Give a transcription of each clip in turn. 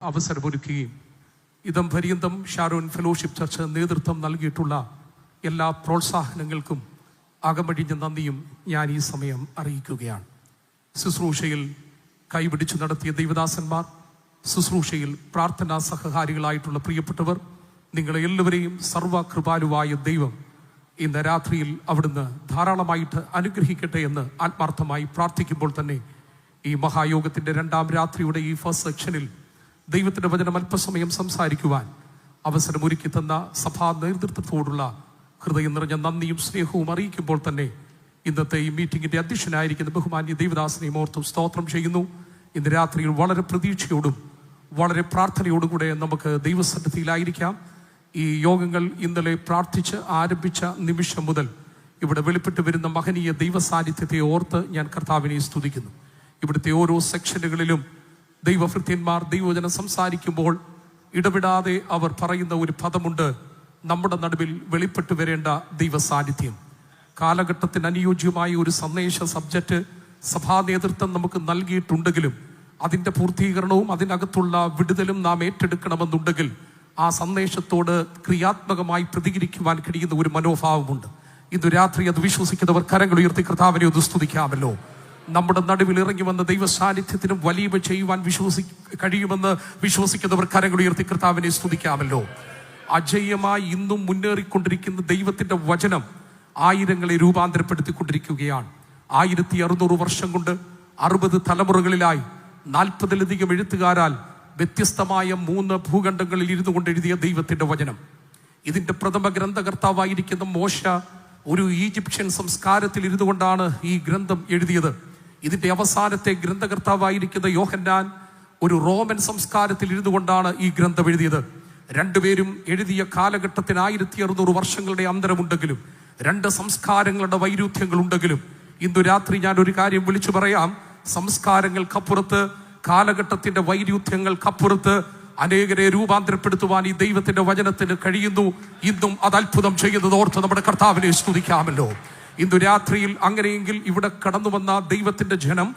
അവസരമൊരുക്കുകയും ഇതം പര്യന്തം Sharon fellowship church നേതൃത്വം നൽകിയിട്ടുള്ള എല്ലാ പ്രോത്സാഹനങ്ങൾക്കും അകമഴിഞ്ഞ നന്ദിയും ഞാൻ ഈ സമയം അറിയിക്കുകയാണ്. ശുശ്രൂഷയിൽ കൈപിടിച്ചു നടത്തിയ ദൈവദാസന്മാർ, ശുശ്രൂഷയിൽ പ്രാർത്ഥനാ സഹകാരികളായിട്ടുള്ള പ്രിയപ്പെട്ടവർ, നിങ്ങളെ എല്ലാവരെയും സർവകൃപാലുവായ ദൈവം ഇന്ന് രാത്രിയിൽ അവിടുന്ന് ധാരാളമായിട്ട് അനുഗ്രഹിക്കട്ടെ എന്ന് ആത്മാർത്ഥമായി പ്രാർത്ഥിക്കുമ്പോൾ തന്നെ ഈ മഹായോഗത്തിൻ്റെ രണ്ടാം രാത്രിയുടെ ഈ ഫസ്റ്റ് സെക്ഷനിൽ ദൈവത്തിൻ്റെ വചനം അല്പസമയം സംസാരിക്കുവാൻ അവസരമൊരുക്കി തന്ന സഭാ നേതൃത്വത്തോടുള്ള ഹൃദയം നിറഞ്ഞ നന്ദിയും സ്നേഹവും അറിയിക്കുമ്പോൾ തന്നെ ഇന്നത്തെ ഈ മീറ്റിങ്ങിൻ്റെ അധ്യക്ഷനായിരിക്കുന്ന ബഹുമാന്യ ദൈവദാസനെയും ഓർത്തും സ്തോത്രം ചെയ്യുന്നു. ഇന്ന് രാത്രിയിൽ വളരെ പ്രതീക്ഷയോടും വളരെ പ്രാർത്ഥനയോടും കൂടെ നമുക്ക് ദൈവസന്നിധിയിലായിരിക്കാം. ഈ യോഗങ്ങൾ ഇന്നലെ പ്രാർത്ഥിച്ച് ആരംഭിച്ച നിമിഷം മുതൽ ഇവിടെ വെളിപ്പെട്ട് വരുന്ന മഹനീയ ദൈവസാന്നിധ്യത്തെ ഓർത്ത് ഞാൻ കർത്താവിനെ സ്തുതിക്കുന്നു. ഇവിടുത്തെ ഓരോ സെക്ഷനുകളിലും ദൈവഭൃത്യന്മാർ ദൈവവചനം സംസാരിക്കുമ്പോൾ ഇടപെടാതെ അവർ പറയുന്ന ഒരു പദമുണ്ട്: നമ്മുടെ നടുവിൽ വെളിപ്പെട്ട് വരേണ്ട ദൈവസാന്നിധ്യം. കാലഘട്ടത്തിന് അനുയോജ്യമായ ഒരു സന്ദേശ സബ്ജക്റ്റ് സഭാ നേതൃത്വം നമുക്ക് നൽകിയിട്ടുണ്ടെങ്കിലും അതിൻ്റെ പൂർത്തീകരണവും അതിനകത്തുള്ള വിടുതലും നാം ഏറ്റെടുക്കണമെന്നുണ്ടെങ്കിൽ ആ സന്ദേശത്തോട് ക്രിയാത്മകമായി പ്രതികരിക്കുവാൻ കഴിയുന്ന ഒരു മനോഭാവമുണ്ട്. ഇന്ന് രാത്രി അത് വിശ്വസിക്കുന്നവർ കരങ്ങൾ ഉയർത്തി കർത്താവിനെ ഒന്ന് സ്തുതിക്കാമല്ലോ. നമ്മുടെ നടുവിൽ ഇറങ്ങി വന്ന ദൈവ സാന്നിധ്യത്തിനും വലിയ ചെയ്യുവാൻ കഴിയുമെന്ന് വിശ്വസിക്കുന്നവർ കരങ്ങൾ ഉയർത്തി കർത്താവിനെ സ്തുതിക്കാമല്ലോ. അജയ്യമായി ഇന്നും മുന്നേറിക്കൊണ്ടിരിക്കുന്ന ദൈവത്തിന്റെ വചനം ആയിരങ്ങളെ രൂപാന്തരപ്പെടുത്തിക്കൊണ്ടിരിക്കുകയാണ്. 1600 വർഷം കൊണ്ട് 60 തലമുറകളിലായി 40-ലധികം എഴുത്തുകാരാൽ വ്യത്യസ്തമായ 3 ഭൂഖണ്ഡങ്ങളിൽ ഇരുന്നു കൊണ്ട് എഴുതിയ ദൈവത്തിന്റെ വചനം. ഇതിന്റെ പ്രഥമ ഗ്രന്ഥകർത്താവായിരിക്കുന്ന മോശ ഒരു ഈജിപ്ഷ്യൻ സംസ്കാരത്തിൽ ഇരുന്നു കൊണ്ടാണ് ഈ ഗ്രന്ഥം എഴുതിയത്. ഇതിന്റെ അവസാനത്തെ ഗ്രന്ഥകർത്താവായിരിക്കുന്ന യോഹന്നാൻ ഒരു റോമൻ സംസ്കാരത്തിൽ ഇരുന്നു കൊണ്ടാണ് ഈ ഗ്രന്ഥം എഴുതിയത്. രണ്ടുപേരും എഴുതിയ കാലഘട്ടത്തിന് 1600 വർഷങ്ങളുടെ അന്തരമുണ്ടെങ്കിലും 2 സംസ്കാരങ്ങളുടെ വൈരുദ്ധ്യങ്ങളുണ്ടെങ്കിലും ഇന്നു രാത്രി ഞാൻ ഒരു കാര്യം വിളിച്ചു പറയാം: സംസ്കാരങ്ങൾക്കപ്പുറത്ത്, കാലഘട്ടത്തിന്റെ വൈരുദ്ധ്യങ്ങൾക്കപ്പുറത്ത് അനേകരെ രൂപാന്തരപ്പെടുത്തുവാൻ ഈ ദൈവത്തിന്റെ വചനത്തിന് കഴിയുന്നു. ഇന്നും അത് അത്ഭുതം ചെയ്യുന്നത് ഓർത്ത് നമ്മുടെ കർത്താവിനെ സ്തുതിക്കാമല്ലോ. ഇന്നു രാത്രിയിൽ അങ്ങനെയെങ്കിൽ ഇവിടെ കടന്നു വന്ന ദൈവത്തിന്റെ ജനം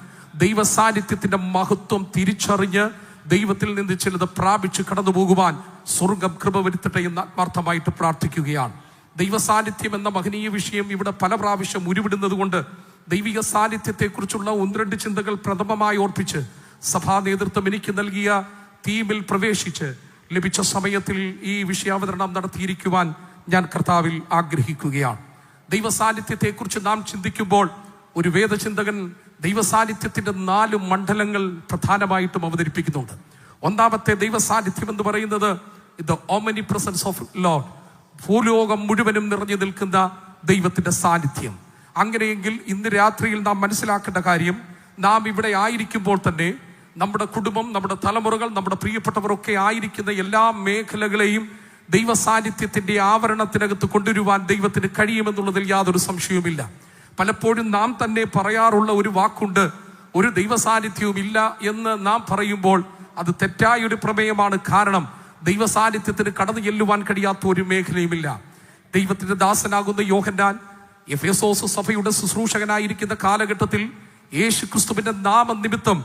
ദൈവ സാന്നിധ്യത്തിന്റെ മഹത്വം തിരിച്ചറിഞ്ഞ് ദൈവത്തിൽ നിന്ന് ചിലത് പ്രാപിച്ച് കടന്നു പോകുവാൻ സ്വർഗം കൃപ വരുത്തട്ടെ എന്ന് ആത്മാർത്ഥമായിട്ട് പ്രാർത്ഥിക്കുകയാണ്. ദൈവ സാന്നിധ്യം എന്ന മഹനീയ വിഷയം ഇവിടെ പല പ്രാവശ്യം ഉരുവിടുന്നത് കൊണ്ട് ദൈവിക സാന്നിധ്യത്തെക്കുറിച്ചുള്ള 1-2 ചിന്തകൾ പ്രഥമമായി ഓർപ്പിച്ച് സഭാ നേതൃത്വം എനിക്ക് നൽകിയ തീമിൽ പ്രവേശിച്ച് ലഭിച്ച സമയത്തിൽ ഈ വിഷയാവതരണം നടത്തിയിരിക്കുവാൻ ഞാൻ കർത്താവിൽ ആഗ്രഹിക്കുകയാണ്. ദൈവ സാന്നിധ്യത്തെക്കുറിച്ച് നാം ചിന്തിക്കുമ്പോൾ ഒരു വേദചിന്തകൻ ദൈവ സാന്നിധ്യത്തിന്റെ 4 മണ്ഡലങ്ങൾ പ്രധാനമായിട്ടും അവതരിപ്പിക്കുന്നുണ്ട്. ഒന്നാമത്തെ ദൈവ സാന്നിധ്യം എന്ന് പറയുന്നത് the Omni presence of Lord, ഭൂലോകം മുഴുവനും നിറഞ്ഞു നിൽക്കുന്ന ദൈവത്തിന്റെ സാന്നിധ്യം. അങ്ങനെയെങ്കിൽ ഇന്ന് രാത്രിയിൽ നാം മനസ്സിലാക്കേണ്ട കാര്യം, നാം ഇവിടെ ആയിരിക്കുമ്പോൾ തന്നെ നമ്മുടെ കുടുംബം, നമ്മുടെ തലമുറകൾ, നമ്മുടെ പ്രിയപ്പെട്ടവരൊക്കെ ആയിരിക്കുന്ന എല്ലാ മേഖലകളെയും ദൈവ സാന്നിധ്യത്തിന്റെ ആവരണത്തിനകത്ത് കൊണ്ടുവരുവാൻ ദൈവത്തിന് കഴിയുമെന്നുള്ളതിൽ യാതൊരു സംശയവുമില്ല. പലപ്പോഴും നാം തന്നെ പറയാറുള്ള ഒരു വാക്കുണ്ട്: ഒരു ദൈവ സാന്നിധ്യവും ഇല്ല എന്ന് നാം പറയുമ്പോൾ അത് തെറ്റായ ഒരു പ്രമേയമാണ്. കാരണം ദൈവ സാന്നിധ്യത്തിന് കടന്നു ചെല്ലുവാൻ കഴിയാത്ത ഒരു മേഖലയുമില്ല. ദൈവത്തിന്റെ ദാസനാകുന്ന യോഹന്നാൻ എഫേസോസ് സഭയുടെ ശുശ്രൂഷകനായിരിക്കുന്ന കാലഘട്ടത്തിൽ യേശു ക്രിസ്തുവിന്റെ നാമനിമിത്തം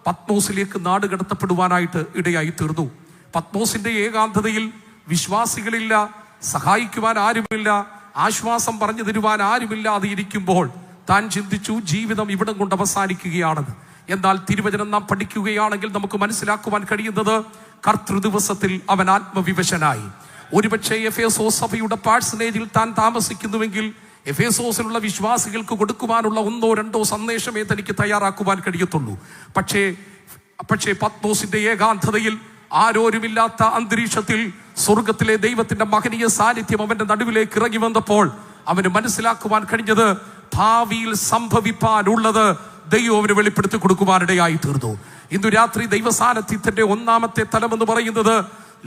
പത്മോസിലേക്ക് നാട് കടത്തപ്പെടുവാനായിട്ട് ഇടയായി തീർന്നു. പത്മോസിന്റെ ഏകാന്തതയിൽ വിശ്വാസികളില്ല, സഹായിക്കുവാൻ ആരുമില്ല, ആശ്വാസം പറഞ്ഞു തരുവാൻ ആരുമില്ലാതെ ഇരിക്കുമ്പോൾ താൻ ചിന്തിച്ചു, ജീവിതം ഇവിടം കൊണ്ട് അവസാനിക്കുകയാണെന്ന്. എന്നാൽ തിരുവചനം നാം പഠിക്കുകയാണെങ്കിൽ നമുക്ക് മനസ്സിലാക്കുവാൻ കഴിയുന്നത്, കർത്തൃദിവസത്തിൽ അവൻ ആത്മവിവശനായി. ഒരുപക്ഷെ എഫേസോസ് സഭയുടെ പാഴ്സനേജിൽ താൻ താമസിക്കുന്നുവെങ്കിൽ എഫേസോസിലുള്ള വിശ്വാസികൾക്ക് കൊടുക്കുവാനുള്ള 1-2 സന്ദേശമേ തനിക്ക് തയ്യാറാക്കുവാൻ കഴിയത്തുള്ളൂ. പക്ഷേ പത്മോസിന്റെ ഏകാന്തതയിൽ, ആരോരുമില്ലാത്ത അന്തരീക്ഷത്തിൽ സ്വർഗത്തിലെ ദൈവത്തിന്റെ മഹനീയ സാന്നിധ്യം അവന്റെ നടുവിലേക്ക് ഇറങ്ങി വന്നപ്പോൾ അവന് മനസ്സിലാക്കുവാൻ കഴിഞ്ഞത്, ഭാവിയിൽ സംഭവിപ്പാനുള്ളത് ദൈവം അവന് വെളിപ്പെടുത്തി കൊടുക്കുവാനിടയായി തീർന്നു. ഇന്നു രാത്രി ദൈവ സാന്നിധ്യത്തിന്റെ 1-ാമത്തെ തലം എന്ന് പറയുന്നത്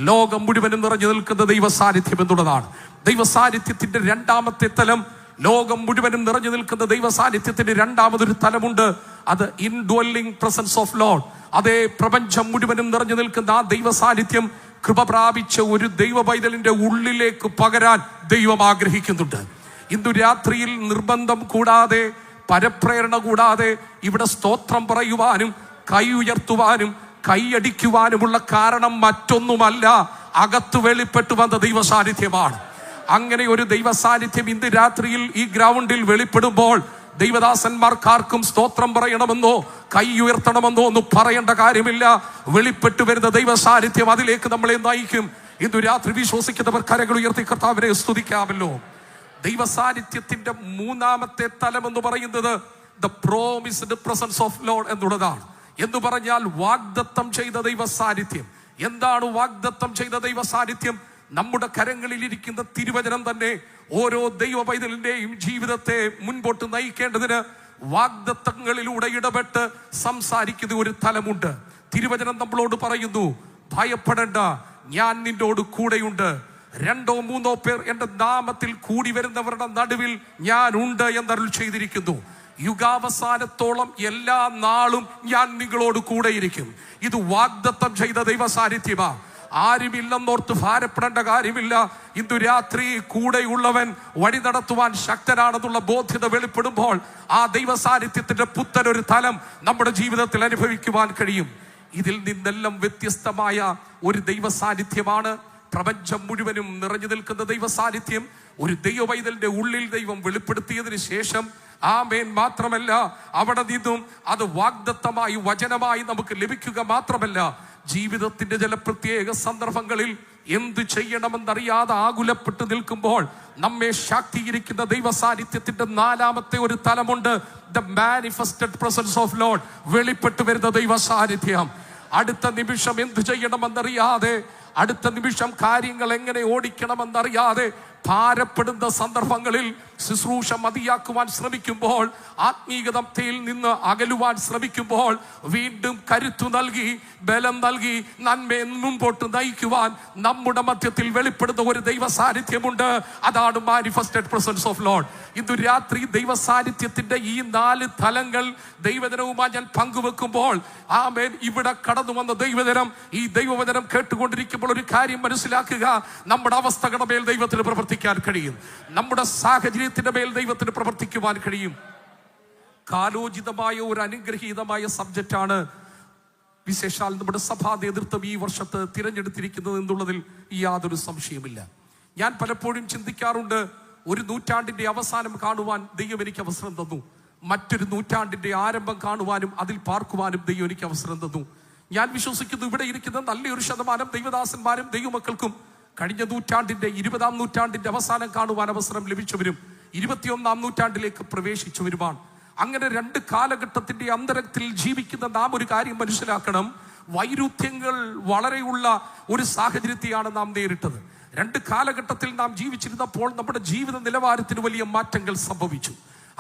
ലോകം മുഴുവനും നിറഞ്ഞു നിൽക്കുന്ന ദൈവ സാന്നിധ്യം എന്നുള്ളതാണ്. ദൈവ സാന്നിധ്യത്തിന്റെ 2-ാമത്തെ തലം, ലോകം മുഴുവനും നിറഞ്ഞു നിൽക്കുന്ന ദൈവ സാന്നിധ്യത്തിന്റെ 2-ാമതൊരു തലമുണ്ട്. അത് ഇൻഡ്വെല്ലിംഗ് പ്രസൻസ് ഓഫ് ലോർഡ്. അതേ പ്രപഞ്ചം മുഴുവനും നിറഞ്ഞു നിൽക്കുന്ന ആ ദൈവ സാന്നിധ്യം കൃപ പ്രാപിച്ച ഒരു ദൈവ പൈതലിന്റെ ഉള്ളിലേക്ക് പകരാൻ ദൈവം ആഗ്രഹിക്കുന്നുണ്ട്. ഇന്നു രാത്രിയിൽ നിർബന്ധം കൂടാതെ, പരപ്രേരണ കൂടാതെ ഇവിടെ സ്തോത്രം പറയുവാനും, കൈ ഉയർത്തുവാനും, കൈയടിക്കുവാനുമുള്ള കാരണം മറ്റൊന്നുമല്ല, അകത്ത് വെളിപ്പെട്ടു വന്ന ദൈവ സാന്നിധ്യമാണ്. അങ്ങനെ ഒരു ദൈവ സാന്നിധ്യം ഇന്ന് രാത്രിയിൽ ഈ ഗ്രൗണ്ടിൽ വെളിപ്പെടുമ്പോൾ ദൈവദാസന്മാർക്കാർക്കും സ്തോത്രം പറയണമെന്നോ കൈ ഉയർത്തണമെന്നോ ഒന്നും പറയേണ്ട കാര്യമില്ല. വെളിപ്പെട്ടു വരുന്ന ദൈവ സാന്നിധ്യം അതിലേക്ക് നമ്മളെ നയിക്കും. ഇന്ന് രാത്രി വിശ്വസിക്കുന്നവർ കരങ്ങൾ ഉയർത്തി കർത്താവിനെ സ്തുതിക്കാമല്ലോ. ദൈവ സാന്നിധ്യത്തിന്റെ മൂന്നാമത്തെ തലം എന്ന് പറയുന്നത് the promised presence of Lord എന്നുള്ളതാണ്. എന്ന് പറഞ്ഞാൽ വാഗ്ദത്തം ചെയ്ത ദൈവ സാന്നിധ്യം. എന്താണ് വാഗ്ദത്തം ചെയ്ത ദൈവ സാന്നിധ്യം? നമ്മുടെ കരങ്ങളിൽ ഇരിക്കുന്ന തിരുവചനം തന്നെ ഓരോ ദൈവ പൈതലിന്റെയും ജീവിതത്തെ മുൻപോട്ട് നയിക്കേണ്ടതിന് വാഗ്ദത്തങ്ങളിലൂടെ ഇടപെട്ട് സംസാരിക്കുന്ന ഒരു തലമുണ്ട്. തിരുവചനം നമ്മളോട് പറയുന്നു, ഭയപ്പെടേണ്ട, ഞാൻ നിന്നോട് കൂടെയുണ്ട്. 2 or 3 പേർ എന്റെ നാമത്തിൽ കൂടി വരുന്നവരുടെ നടുവിൽ ഞാൻ ഉണ്ട് എന്നരുൾ ചെയ്തിരിക്കുന്നു. യുഗാവസാനത്തോളം എല്ലാ നാളും ഞാൻ നിങ്ങളോട് കൂടെയിരിക്കും. ഇത് വാഗ്ദത്തം ചെയ്ത ദൈവ സാന്നിധ്യമാണ്. ആരുമില്ലെന്നോർത്ത് ഭാരപ്പെടേണ്ട കാര്യമില്ല. ഇന്നു രാത്രി കൂടെയുള്ളവൻ വഴി നടത്തുവാൻ ശക്തനാണെന്നുള്ള ബോധ്യത വെളിപ്പെടുമ്പോൾ ആ ദൈവ സാന്നിധ്യത്തിന്റെ പുത്തനൊരു തലം നമ്മുടെ ജീവിതത്തിൽ അനുഭവിക്കുവാൻ കഴിയും. ഇതിൽ നിന്നെല്ലാം വ്യത്യസ്തമായ ഒരു ദൈവ സാന്നിധ്യമാണ് പ്രപഞ്ചം മുഴുവനും നിറഞ്ഞു നിൽക്കുന്ന ദൈവ സാന്നിധ്യം. ഒരു ദൈവ പൈതലിന്റെ ഉള്ളിൽ ദൈവം വെളിപ്പെടുത്തിയതിനു ശേഷം ആമേൻ മാത്രമല്ല, അവിടെ നിന്നും അത് വാഗ്ദത്തമായി വചനമായി നമുക്ക് ലഭിക്കുക മാത്രമല്ല, ജീവിതത്തിന്റെ ചില പ്രത്യേക സന്ദർഭങ്ങളിൽ എന്ത് ചെയ്യണമെന്നറിയാതെ ആകുലപ്പെട്ട് നിൽക്കുമ്പോൾ നമ്മെ ശാക്തീകരിക്കുന്ന ദൈവ സാന്നിധ്യത്തിന്റെ 4ാമത്തെ ഒരു തലമുണ്ട്, the manifested presence of Lord. വെളിപ്പെട്ടു വരുന്ന ദൈവ സാന്നിധ്യം. അടുത്ത നിമിഷം എന്ത് ചെയ്യണമെന്നറിയാതെ, അടുത്ത നിമിഷം കാര്യങ്ങൾ എങ്ങനെ ഓടിക്കണമെന്നറിയാതെ ഭാരപ്പെടുന്ന സന്ദർഭങ്ങളിൽ ശുശ്രൂഷ മതിയാക്കുവാൻ ശ്രമിക്കുമ്പോൾ, ആത്മീയതയിൽ നിന്ന് അകലുവാൻ ശ്രമിക്കുമ്പോൾ വീണ്ടും കരുത്തു നൽകി, ബലം നൽകി നന്മയെ മുമ്പോട്ട് നയിക്കുവാൻ നമ്മുടെ മധ്യത്തിൽ വെളിപ്പെടുന്ന ഒരു ദൈവ സാന്നിധ്യമുണ്ട്. അതാണ് മാനിഫെസ്റ്റഡ് പ്രസൻസ് ഓഫ് ലോർഡ്. ഇന്ന് രാത്രി ദൈവ സാന്നിധ്യത്തിന്റെ ഈ 4 തലങ്ങൾ ദൈവജനവുമായി ഞാൻ പങ്കുവെക്കുമ്പോൾ ആമേൻ, ഇവിടെ കടന്നു വന്ന ദൈവജനം ഈ ദൈവവചനം കേട്ടുകൊണ്ടിരിക്കുമ്പോൾ ഒരു കാര്യം മനസ്സിലാക്കുക, നമ്മുടെ അവസ്ഥകളുടെ മേൽ ദൈവത്തിന് പ്രവർത്തിക്കാൻ കഴിയും. നമ്മുടെ സാഹചര്യത്തിന്റെ മേൽ ദൈവത്തിന് പ്രവർത്തിക്കുവാൻ കഴിയും. കാലോചിതമായ ഒരു അനുഗ്രഹീതമായ സബ്ജക്റ്റാണ് വിശേഷാൽ നമ്മുടെ സഭാ നേതൃത്വം ഈ വർഷത്ത് തിരഞ്ഞെടുത്തിരിക്കുന്നത് എന്നുള്ളതിൽ യാതൊരു സംശയമില്ല. ഞാൻ പലപ്പോഴും ചിന്തിക്കാറുണ്ട്, ഒരു നൂറ്റാണ്ടിന്റെ അവസാനം കാണുവാൻ ദൈവം എനിക്ക് അവസരം തന്നു, മറ്റൊരു നൂറ്റാണ്ടിന്റെ ആരംഭം കാണുവാനും അതിൽ പാർക്കുവാനും ദൈവം എനിക്ക് അവസരം തന്നു. ഞാൻ വിശ്വസിക്കുന്നു, ഇവിടെ ഇരിക്കുന്ന നല്ലൊരു ശതമാനം ദൈവദാസന്മാരും ദൈവമക്കൾക്കും കഴിഞ്ഞ നൂറ്റാണ്ടിന്റെ 20ാം നൂറ്റാണ്ടിന്റെ അവസാനം കാണുവാൻ അവസരം ലഭിച്ചവരും 21ാം നൂറ്റാണ്ടിലേക്ക് പ്രവേശിച്ചവരുമാണ്. അങ്ങനെ 2 കാലഘട്ടത്തിന്റെ അന്തരത്തിൽ ജീവിക്കുന്ന നാം ഒരു കാര്യം മനസ്സിലാക്കണം, വൈരുദ്ധ്യങ്ങൾ വളരെയുള്ള ഒരു സാഹചര്യത്തെയാണ് നാം നേരിട്ടത്. 2 കാലഘട്ടത്തിൽ നാം ജീവിച്ചിരുന്നപ്പോൾ നമ്മുടെ ജീവിത നിലവാരത്തിന് വലിയ മാറ്റങ്ങൾ സംഭവിച്ചു.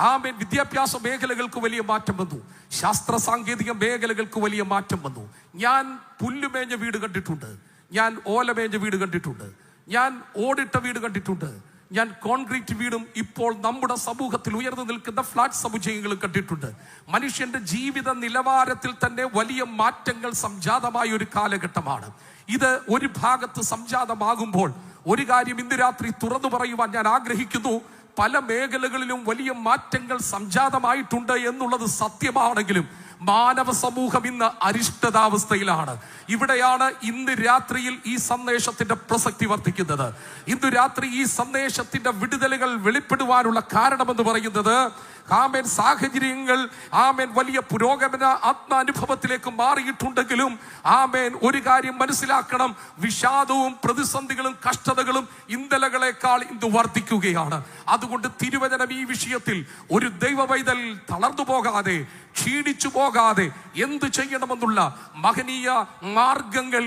ആമേൻ. വിദ്യാഭ്യാസ മേഖലകൾക്ക് വലിയ മാറ്റം വന്നു, ശാസ്ത്ര സാങ്കേതിക മേഖലകൾക്ക് വലിയ മാറ്റം വന്നു. ഞാൻ പുല്ലുമേഞ്ഞ വീട് കണ്ടിട്ടുണ്ട്, ഞാൻ ഓലമേഞ്ഞ വീട് കണ്ടിട്ടുണ്ട്, ഞാൻ ഓടിട്ട വീട് കണ്ടിട്ടുണ്ട്, ഞാൻ കോൺക്രീറ്റ് വീടും ഇപ്പോൾ നമ്മുടെ സമൂഹത്തിൽ ഉയർന്നു നിൽക്കുന്ന ഫ്ലാറ്റ് സമുച്ചയങ്ങളും കണ്ടിട്ടുണ്ട്. മനുഷ്യന്റെ ജീവിത നിലവാരത്തിൽ തന്നെ വലിയ മാറ്റങ്ങൾ സംജാതമായ ഒരു കാലഘട്ടമാണ് ഇത്. ഒരു ഭാഗത്ത് സംജാതമാകുമ്പോൾ ഒരു കാര്യം ഇന്ന് രാത്രി തുറന്നു പറയുവാൻ ഞാൻ ആഗ്രഹിക്കുന്നു, പല മേഖലകളിലും വലിയ മാറ്റങ്ങൾ സംജാതമായിട്ടുണ്ട് എന്നുള്ളത് സത്യമാണെങ്കിലും മാനവ സമൂഹം ഇന്ന് അരിഷ്ടതാവസ്ഥയിലാണ്. ഇവിടെയാണ് ഇന്ന് രാത്രിയിൽ ഈ സന്ദേശത്തിന്റെ പ്രസക്തി വർദ്ധിക്കുന്നത്. ഇന്ന് രാത്രി ഈ സന്ദേശത്തിന്റെ വിടുതലുകൾ വെളിപ്പെടുവാനുള്ള കാരണമെന്ന് പറയുന്നത് ആമേൻ, സാഹചര്യങ്ങൾ ആമേൻ വലിയ പുരോഗമന ആത്മാനുഭവത്തിലേക്ക് മാറിയിട്ടുണ്ടെങ്കിലും ആമേൻ, ഒരു കാര്യം മനസ്സിലാക്കണം, വിഷാദവും പ്രതിസന്ധികളും കഷ്ടതകളും ഇന്നലകളെക്കാൾ ഇന്ന് വർദ്ധിക്കുകയാണ്. അതുകൊണ്ട് തിരുവചനം ഈ വിഷയത്തിൽ ഒരു ദൈവ പൈതൽ തളർന്നു പോകാതെ, ക്ഷീണിച്ചു പോകാതെ എന്ത് ചെയ്യണമെന്നുള്ള മഹനീയ മാർഗങ്ങൾ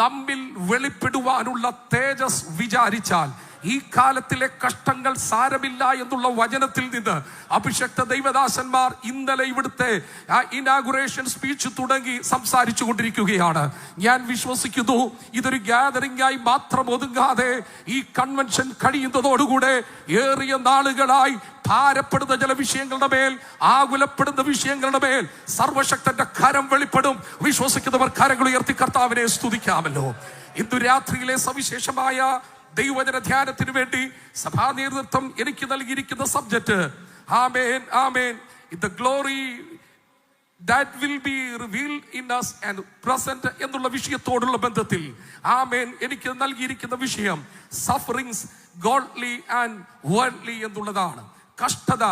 നമ്മിൽ വെളിപ്പെടുവാനുള്ള തേജസ് വിചാരിച്ചാൽ ഈ കാലത്തിലെ കഷ്ടങ്ങൾ സാരമില്ല എന്നുള്ള വചനത്തിൽ നിന്ന് അഭിഷക്ത ദൈവദാസന്മാർ ഇന്നലെ ഇവിടുത്തെ ഇനാഗുറേഷൻ സ്പീച്ച് തുടങ്ങി സംസാരിച്ചു കൊണ്ടിരിക്കുകയാണ്. ഞാൻ വിശ്വസിക്കുന്നു, ഇതൊരു ഗ്യാതറിംഗ് ആയി മാത്രം ഒതുങ്ങാതെ ഈ കൺവെൻഷൻ കഴിയുന്നതോടുകൂടെ ഏറിയ നാളുകളായി ഭാരപ്പെടുന്ന ചില വിഷയങ്ങളുടെ മേൽ, ആകുലപ്പെടുന്ന വിഷയങ്ങളുടെ മേൽ സർവശക്തന്റെ കരം വെളിപ്പെടും. വിശ്വസിക്കുന്നവർ കരങ്ങൾ ഉയർത്തി കർത്താവിനെ സ്തുതിക്കാമല്ലോ. ഇന്നു രാത്രിയിലെ സവിശേഷമായ ദൈവവചന ധ്യാനത്തിന് വേണ്ടി സഭാ നേതൃത്വം എനിക്ക് നൽകിയിരിക്കുന്ന subject amen amen, the glory that will be revealed in us and present എന്നുള്ള വിഷയത്തോടുള്ള ബന്ധത്തിൽ ആമേൻ എനിക്ക് നൽകിയിരിക്കുന്ന വിഷയം സഫറിങ്സ് ഗോഡ്ലി ആൻഡ് വേൾഡ്ലി എന്നുള്ളതാണ്. കഷ്ടത,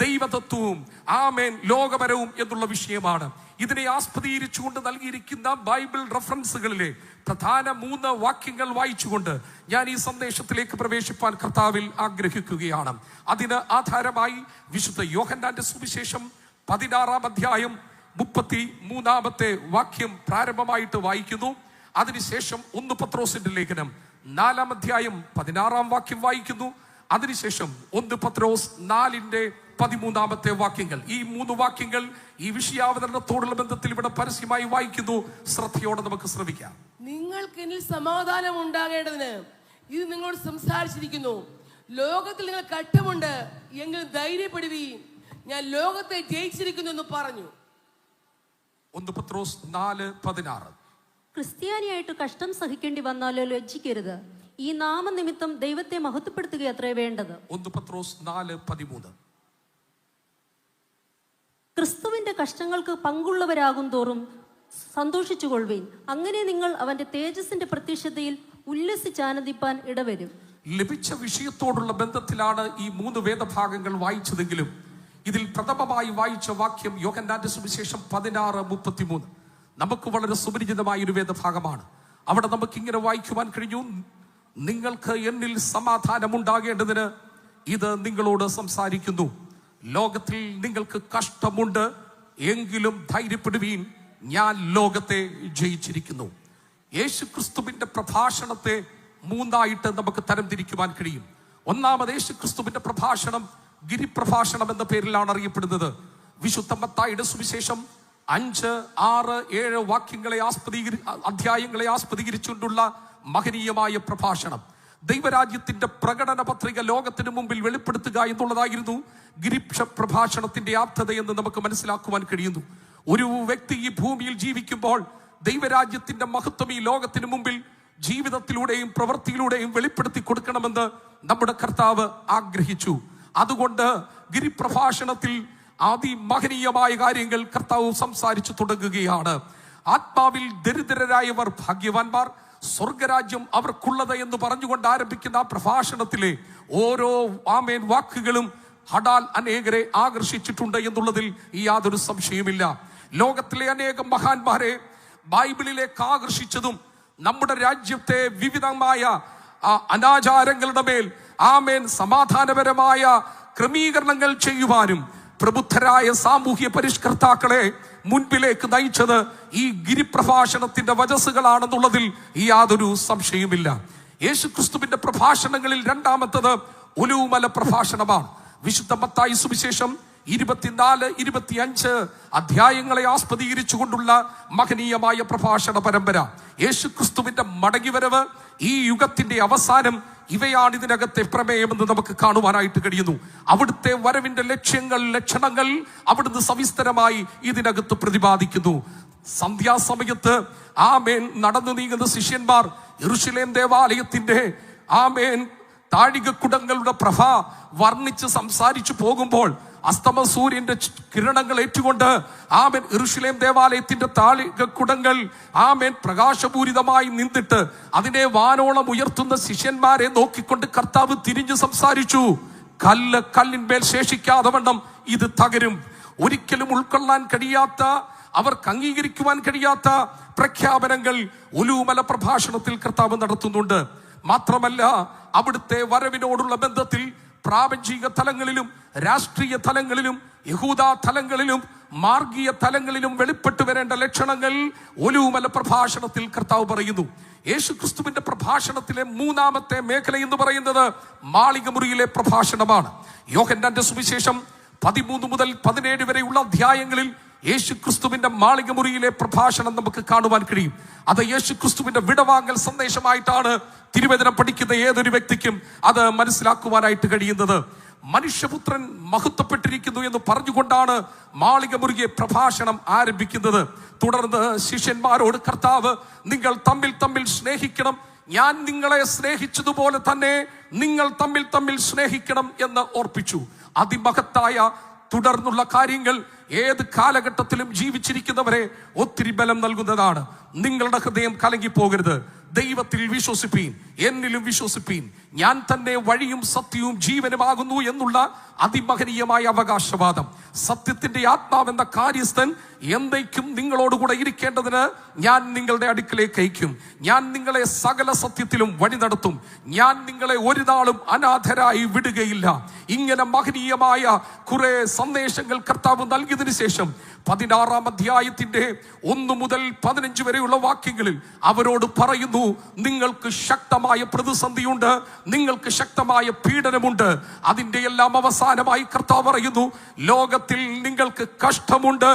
ദൈവതത്വവും ആമേൻ ലോകപരവും എന്നുള്ള വിഷയമാണ്. ഇതിനെ ആസ്പദീകരിച്ചുകൊണ്ട് നൽകിയിരിക്കുന്ന ബൈബിൾ റെഫറൻസുകളിലെ പ്രധാന 3 വാക്യങ്ങൾ വായിച്ചുകൊണ്ട് ഞാൻ ഈ സന്ദേശത്തിലേക്ക് പ്രവേശിപ്പാൻ കർത്താവിൽ ആഗ്രഹിക്കുകയാണ്. അതിന് ആധാരമായി വിശുദ്ധ യോഹന്നാന്റെ സുവിശേഷം 16-ാം അധ്യായം 33-ാമത്തെ വാക്യം പ്രാരംഭമായിട്ട് വായിക്കുന്നു. അതിനുശേഷം 1 പത്രോസിന്റെ ലേഖനം 4-ാം അധ്യായം 16-ാം വാക്യം വായിക്കുന്നു. അതിനുശേഷം 1 പത്രോസ് 4-ന്റെ 13-ാമത്തെ വാക്യങ്ങൾ. ഈ 3 വാക്യങ്ങൾ ഈ വിഷയാവതരണത്തോടുള്ള ബന്ധത്തിൽ ഇവിടെ പരസ്യമായി വായിക്കുന്നു. ശ്രദ്ധയോടെ നമുക്ക് ശ്രമിക്കാം. നിങ്ങൾക്ക് എന്നിൽ സമാധാനം ഉണ്ടാകേണ്ടതിന് ഇത് നിങ്ങളോട് സംസാരിച്ചിരിക്കുന്നു. ലോകത്തിൽ നിങ്ങൾ കഷ്ടമുണ്ട്, എങ്കിലും ധൈര്യപ്പെടുവീൻ, ഞാൻ ലോകത്തെ ജയിച്ചിരിക്കുന്നു എന്ന് പറഞ്ഞു. 1 പത്രോസ് 4:16. ക്രിസ്ത്യാനിയായിട്ട് കഷ്ടം സഹിക്കേണ്ടി വന്നാലോ ലജ്ജിക്കരുത്. ഈ നാമനിമിത്തം ദൈവത്തെ മഹത്വപ്പെടുത്തുക അത്രേ വേണ്ടത്. 1 പത്രോസ് 4:13. ക്രിസ്തുവിന്റെ കഷ്ടങ്ങൾക്ക് പങ്കുള്ളവരാകും തോറും സന്തോഷിച്ചുകൊള്ളുവീൻ. അങ്ങനെ നിങ്ങൾ അവന്റെ തേജസ്സിന്റെ പ്രത്യക്ഷതയിൽ ഉല്ലസിച്ചാനന്ദിപ്പാൻ ഇടവരും. ലഭിച്ച വിഷയത്തോടുള്ള ബന്ധത്തിലാണ് ഈ 3 വേദഭാഗങ്ങൾ വായിച്ചതെങ്കിലും ഇതിൽ പ്രഥമമായി വായിച്ച വാക്യം യോഹന്നാന്റെ സുവിശേഷം 16:33 നമുക്ക് വളരെ സുപരിചിതമായ ഒരു വേദഭാഗമാണ്. അവിടെ നമുക്ക് ഇങ്ങനെ വായിക്കുവാൻ കഴിഞ്ഞു, നിങ്ങൾക്ക് എന്നിൽ സമാധാനമുണ്ടാകേണ്ടതിന് ഇത് നിങ്ങളോട് സംസാരിക്കുന്നു. ലോകത്തിൽ നിങ്ങൾക്ക് കഷ്ടമുണ്ട്, എങ്കിലും ധൈര്യപ്പെടുവീൻ, ഞാൻ ലോകത്തെ ജയിച്ചിരിക്കുന്നു. യേശു ക്രിസ്തുവിന്റെ പ്രഭാഷണത്തെ 3ആയിട്ട് നമുക്ക് തരംതിരിക്കുവാൻ കഴിയും. ഒന്നാമത് യേശു ക്രിസ്തുവിന്റെ പ്രഭാഷണം ഗിരിപ്രഭാഷണം എന്ന പേരിലാണ് അറിയപ്പെടുന്നത്. വിശുദ്ധ മത്തായിയുടെ സുവിശേഷം 5, 6, 7 വാക്യങ്ങളെ അധ്യായങ്ങളെ ആസ്പദീകരിച്ചുകൊണ്ടുള്ള മഹനീയമായ പ്രഭാഷണം. ദൈവരാജ്യത്തിന്റെ പ്രകടന പത്രിക ലോകത്തിന് മുമ്പിൽ വെളിപ്പെടുത്തുക എന്നുള്ളതായിരുന്നു ഗിരിപ്രഭാഷണത്തിന്റെ ആപ്തത എന്ന് നമുക്ക് മനസ്സിലാക്കുവാൻ കഴിയുന്നു. ഒരു വ്യക്തി ഈ ഭൂമിയിൽ ജീവിക്കുമ്പോൾ ദൈവരാജ്യത്തിന്റെ മഹത്വം ഈ ലോകത്തിന് മുമ്പിൽ ജീവിതത്തിലൂടെയും പ്രവൃത്തിയിലൂടെയും വെളിപ്പെടുത്തി കൊടുക്കണമെന്ന് നമ്മുടെ കർത്താവ് ആഗ്രഹിച്ചു. അതുകൊണ്ട് ഗിരിപ്രഭാഷണത്തിൽ അതിമഹനീയമായ കാര്യങ്ങൾ കർത്താവ് സംസാരിച്ചു തുടങ്ങുകയാണ്. ആത്മാവിൽ ദരിദ്രരായവർ ഭാഗ്യവാന്മാർ, സ്വർഗരാജ്യം അവർക്കുള്ളത് എന്ന് പറഞ്ഞുകൊണ്ട് ആരംഭിക്കുന്ന ആ പ്രഭാഷണത്തിലെ ഓരോ ആമേൻ വാക്കുകളും ഹഠാൽ അനേകരെ ആകർഷിച്ചിട്ടുണ്ട് എന്നുള്ളതിൽ യാതൊരു സംശയമില്ല. ലോകത്തിലെ അനേകം മഹാന്മാരെ ബൈബിളിലേക്ക് ആകർഷിച്ചതും നമ്മുടെ രാജ്യത്തെ വിവിധമായ അനാചാരങ്ങളുടെ മേൽ ആമേൻ സമാധാനപരമായ ക്രമീകരണങ്ങൾ ചെയ്യുവാനും പ്രബുദ്ധരായ സാമൂഹ്യ പരിഷ്കർത്താക്കളെ മുൻപിലേക്ക് നയിച്ചത് ഈ ഗിരിപ്രഭാഷണത്തിന്റെ വചസ്സുകളാണെന്നുള്ളതിൽ യാതൊരു സംശയവുമില്ല. യേശു ക്രിസ്തുവിന്റെ പ്രഭാഷണങ്ങളിൽ 2ാമത്തത് ഒലിവുമല പ്രഭാഷണമാണ്. വിശുദ്ധ മത്തായി സുവിശേഷം 24, 25 അധ്യായങ്ങളെ ആസ്പദീകരിച്ചുകൊണ്ടുള്ള മഹനീയമായ പ്രഭാഷണ പരമ്പര. യേശു ക്രിസ്തുവിന്റെ മടങ്ങിവരവ്, ഈ യുഗത്തിന്റെ അവസാനം, ഇവയാണ് ഇതിനകത്തെ പ്രമേയമെന്ന് നമുക്ക് കാണുവാനായിട്ട് കഴിയുന്നു. അവിടുത്തെ വരവിന്റെ ലക്ഷ്യങ്ങൾ, ലക്ഷണങ്ങൾ അവിടുന്ന് സവിസ്തരമായി ഇതിനകത്ത് പ്രതിപാദിക്കുന്നു. സന്ധ്യാസമയത്ത് ആമേൻ നടന്നു നീങ്ങുന്ന ശിഷ്യന്മാർ യെരൂശലേം ദേവാലയത്തിന്റെ ആമേൻ താഴികക്കുടങ്ങളുടെ പ്രഭ വർണ്ണിച്ച് സംസാരിച്ചു പോകുമ്പോൾ അസ്തമ സൂര്യന്റെ കിരണങ്ങൾ ഏറ്റുകൊണ്ട് ആമേൻ യെരൂശലേം ദേവാലയത്തിന്റെ താഴികക്കുടങ്ങൾ ആമേൻ പ്രകാശപൂരിതമായി നിന്നിട്ട് അതിനെ വാനോളം ഉയർത്തുന്ന ശിഷ്യന്മാരെ നോക്കിക്കൊണ്ട് കർത്താവ് തിരിഞ്ഞു സംസാരിച്ചു. കല്ല് കല്ലിന്മേൽ ശേഷിക്കാതെ വണ്ണം ഇത് തകരും. ഒരിക്കലും ഉൾക്കൊള്ളാൻ കഴിയാത്ത, അവർക്ക് അംഗീകരിക്കുവാൻ കഴിയാത്ത പ്രഖ്യാപനങ്ങൾ ഒലിവുമല പ്രഭാഷണത്തിൽ കർത്താവ് നടത്തുന്നുണ്ട്. മാത്രമല്ല, അവിടുത്തെ വരവിനോടുള്ള ബന്ധത്തിൽ പ്രാപഞ്ചിക തലങ്ങളിലും രാഷ്ട്രീയ തലങ്ങളിലും യഹൂദ തലങ്ങളിലും മാർഗീയ തലങ്ങളിലും വെളിപ്പെട്ടു വരേണ്ട ലക്ഷണങ്ങൾ ഒലിവുമല പ്രഭാഷണത്തിൽ കർത്താവ് പറയുന്നു. യേശു ക്രിസ്തുവിന്റെ പ്രഭാഷണത്തിലെ 3ാമത്തെ മേഖല എന്ന് പറയുന്നത് മാളികമുറിയിലെ പ്രഭാഷണമാണ്. യോഹന്നാന്റെ സുവിശേഷം 13 മുതൽ 17 വരെയുള്ള അധ്യായങ്ങളിൽ യേശു ക്രിസ്തുവിന്റെ മാളികമുറിയിലെ പ്രഭാഷണം നമുക്ക് കാണുവാൻ കഴിയും. അത് യേശു ക്രിസ്തുവിന്റെ വിടവാങ്ങൽ സന്ദേശമായിട്ടാണ് തിരുവചനം പഠിക്കുന്ന ഏതൊരു വ്യക്തിക്കും അത് മനസ്സിലാക്കുവാനായിട്ട് കഴിയുന്നത്. മനുഷ്യപുത്രൻ മഹത്വപ്പെട്ടിരിക്കുന്നു എന്ന് പറഞ്ഞുകൊണ്ടാണ് മാളികമുറിയെ പ്രഭാഷണം ആരംഭിക്കുന്നത്. തുടർന്ന് ശിഷ്യന്മാരോട് കർത്താവ്, നിങ്ങൾ തമ്മിൽ തമ്മിൽ സ്നേഹിക്കണം, ഞാൻ നിങ്ങളെ സ്നേഹിച്ചതുപോലെ തന്നെ നിങ്ങൾ തമ്മിൽ തമ്മിൽ സ്നേഹിക്കണം എന്ന് ഓർപ്പിച്ചു. അതിമഹത്തായ തുടർന്നുള്ള കാര്യങ്ങൾ ഏത് കാലഘട്ടത്തിലും ജീവിച്ചിരിക്കുന്നവരെ ഒത്തിരി ബലം നൽകുന്നതാണ്. നിങ്ങളുടെ ഹൃദയം കലങ്ങിപ്പോകരുത്. ദൈവത്തിൽ വിശ്വസിപ്പീൻ, എന്നിലും വിശ്വസിപ്പീൻ. ഞാൻ തന്നെ വഴിയും സത്യവും ജീവനുമാകുന്നു എന്നുള്ള അതിമഹനീയമായ അവകാശവാദം സത്യത്തിന്റെ ആത്മാവെന്ന കാര്യസ്ഥൻ എന്നേക്കും നിങ്ങളോടുകൂടെ ഇരിക്കേണ്ടതിന് ഞാൻ നിങ്ങളുടെ അടുക്കലേക്ക് അയക്കും. ഞാൻ നിങ്ങളെ സകല സത്യത്തിലും വഴി നടത്തും. ഞാൻ നിങ്ങളെ ഒരു നാളും അനാഥരായി വിടുകയില്ല. ഇങ്ങനെ മഹനീയമായ കുറെ സന്ദേശങ്ങൾ കർത്താവ് നൽകിയതിനു ശേഷം 16-ാം അധ്യായത്തിന്റെ 1 മുതൽ 15 വരെയുള്ള വാക്യങ്ങളിൽ അവരോട് പറയുന്നു, നിങ്ങൾക്ക് ശക്തമായ പ്രതിസന്ധിയുണ്ട്, നിങ്ങൾക്ക് ശക്തമായ പീഡനമുണ്ട്. അതിന്റെ എല്ലാം അവസാനമായി കർത്താവ് പറയുന്നു, ലോകത്തിൽ നിങ്ങൾക്ക് കഷ്ടമുണ്ട്,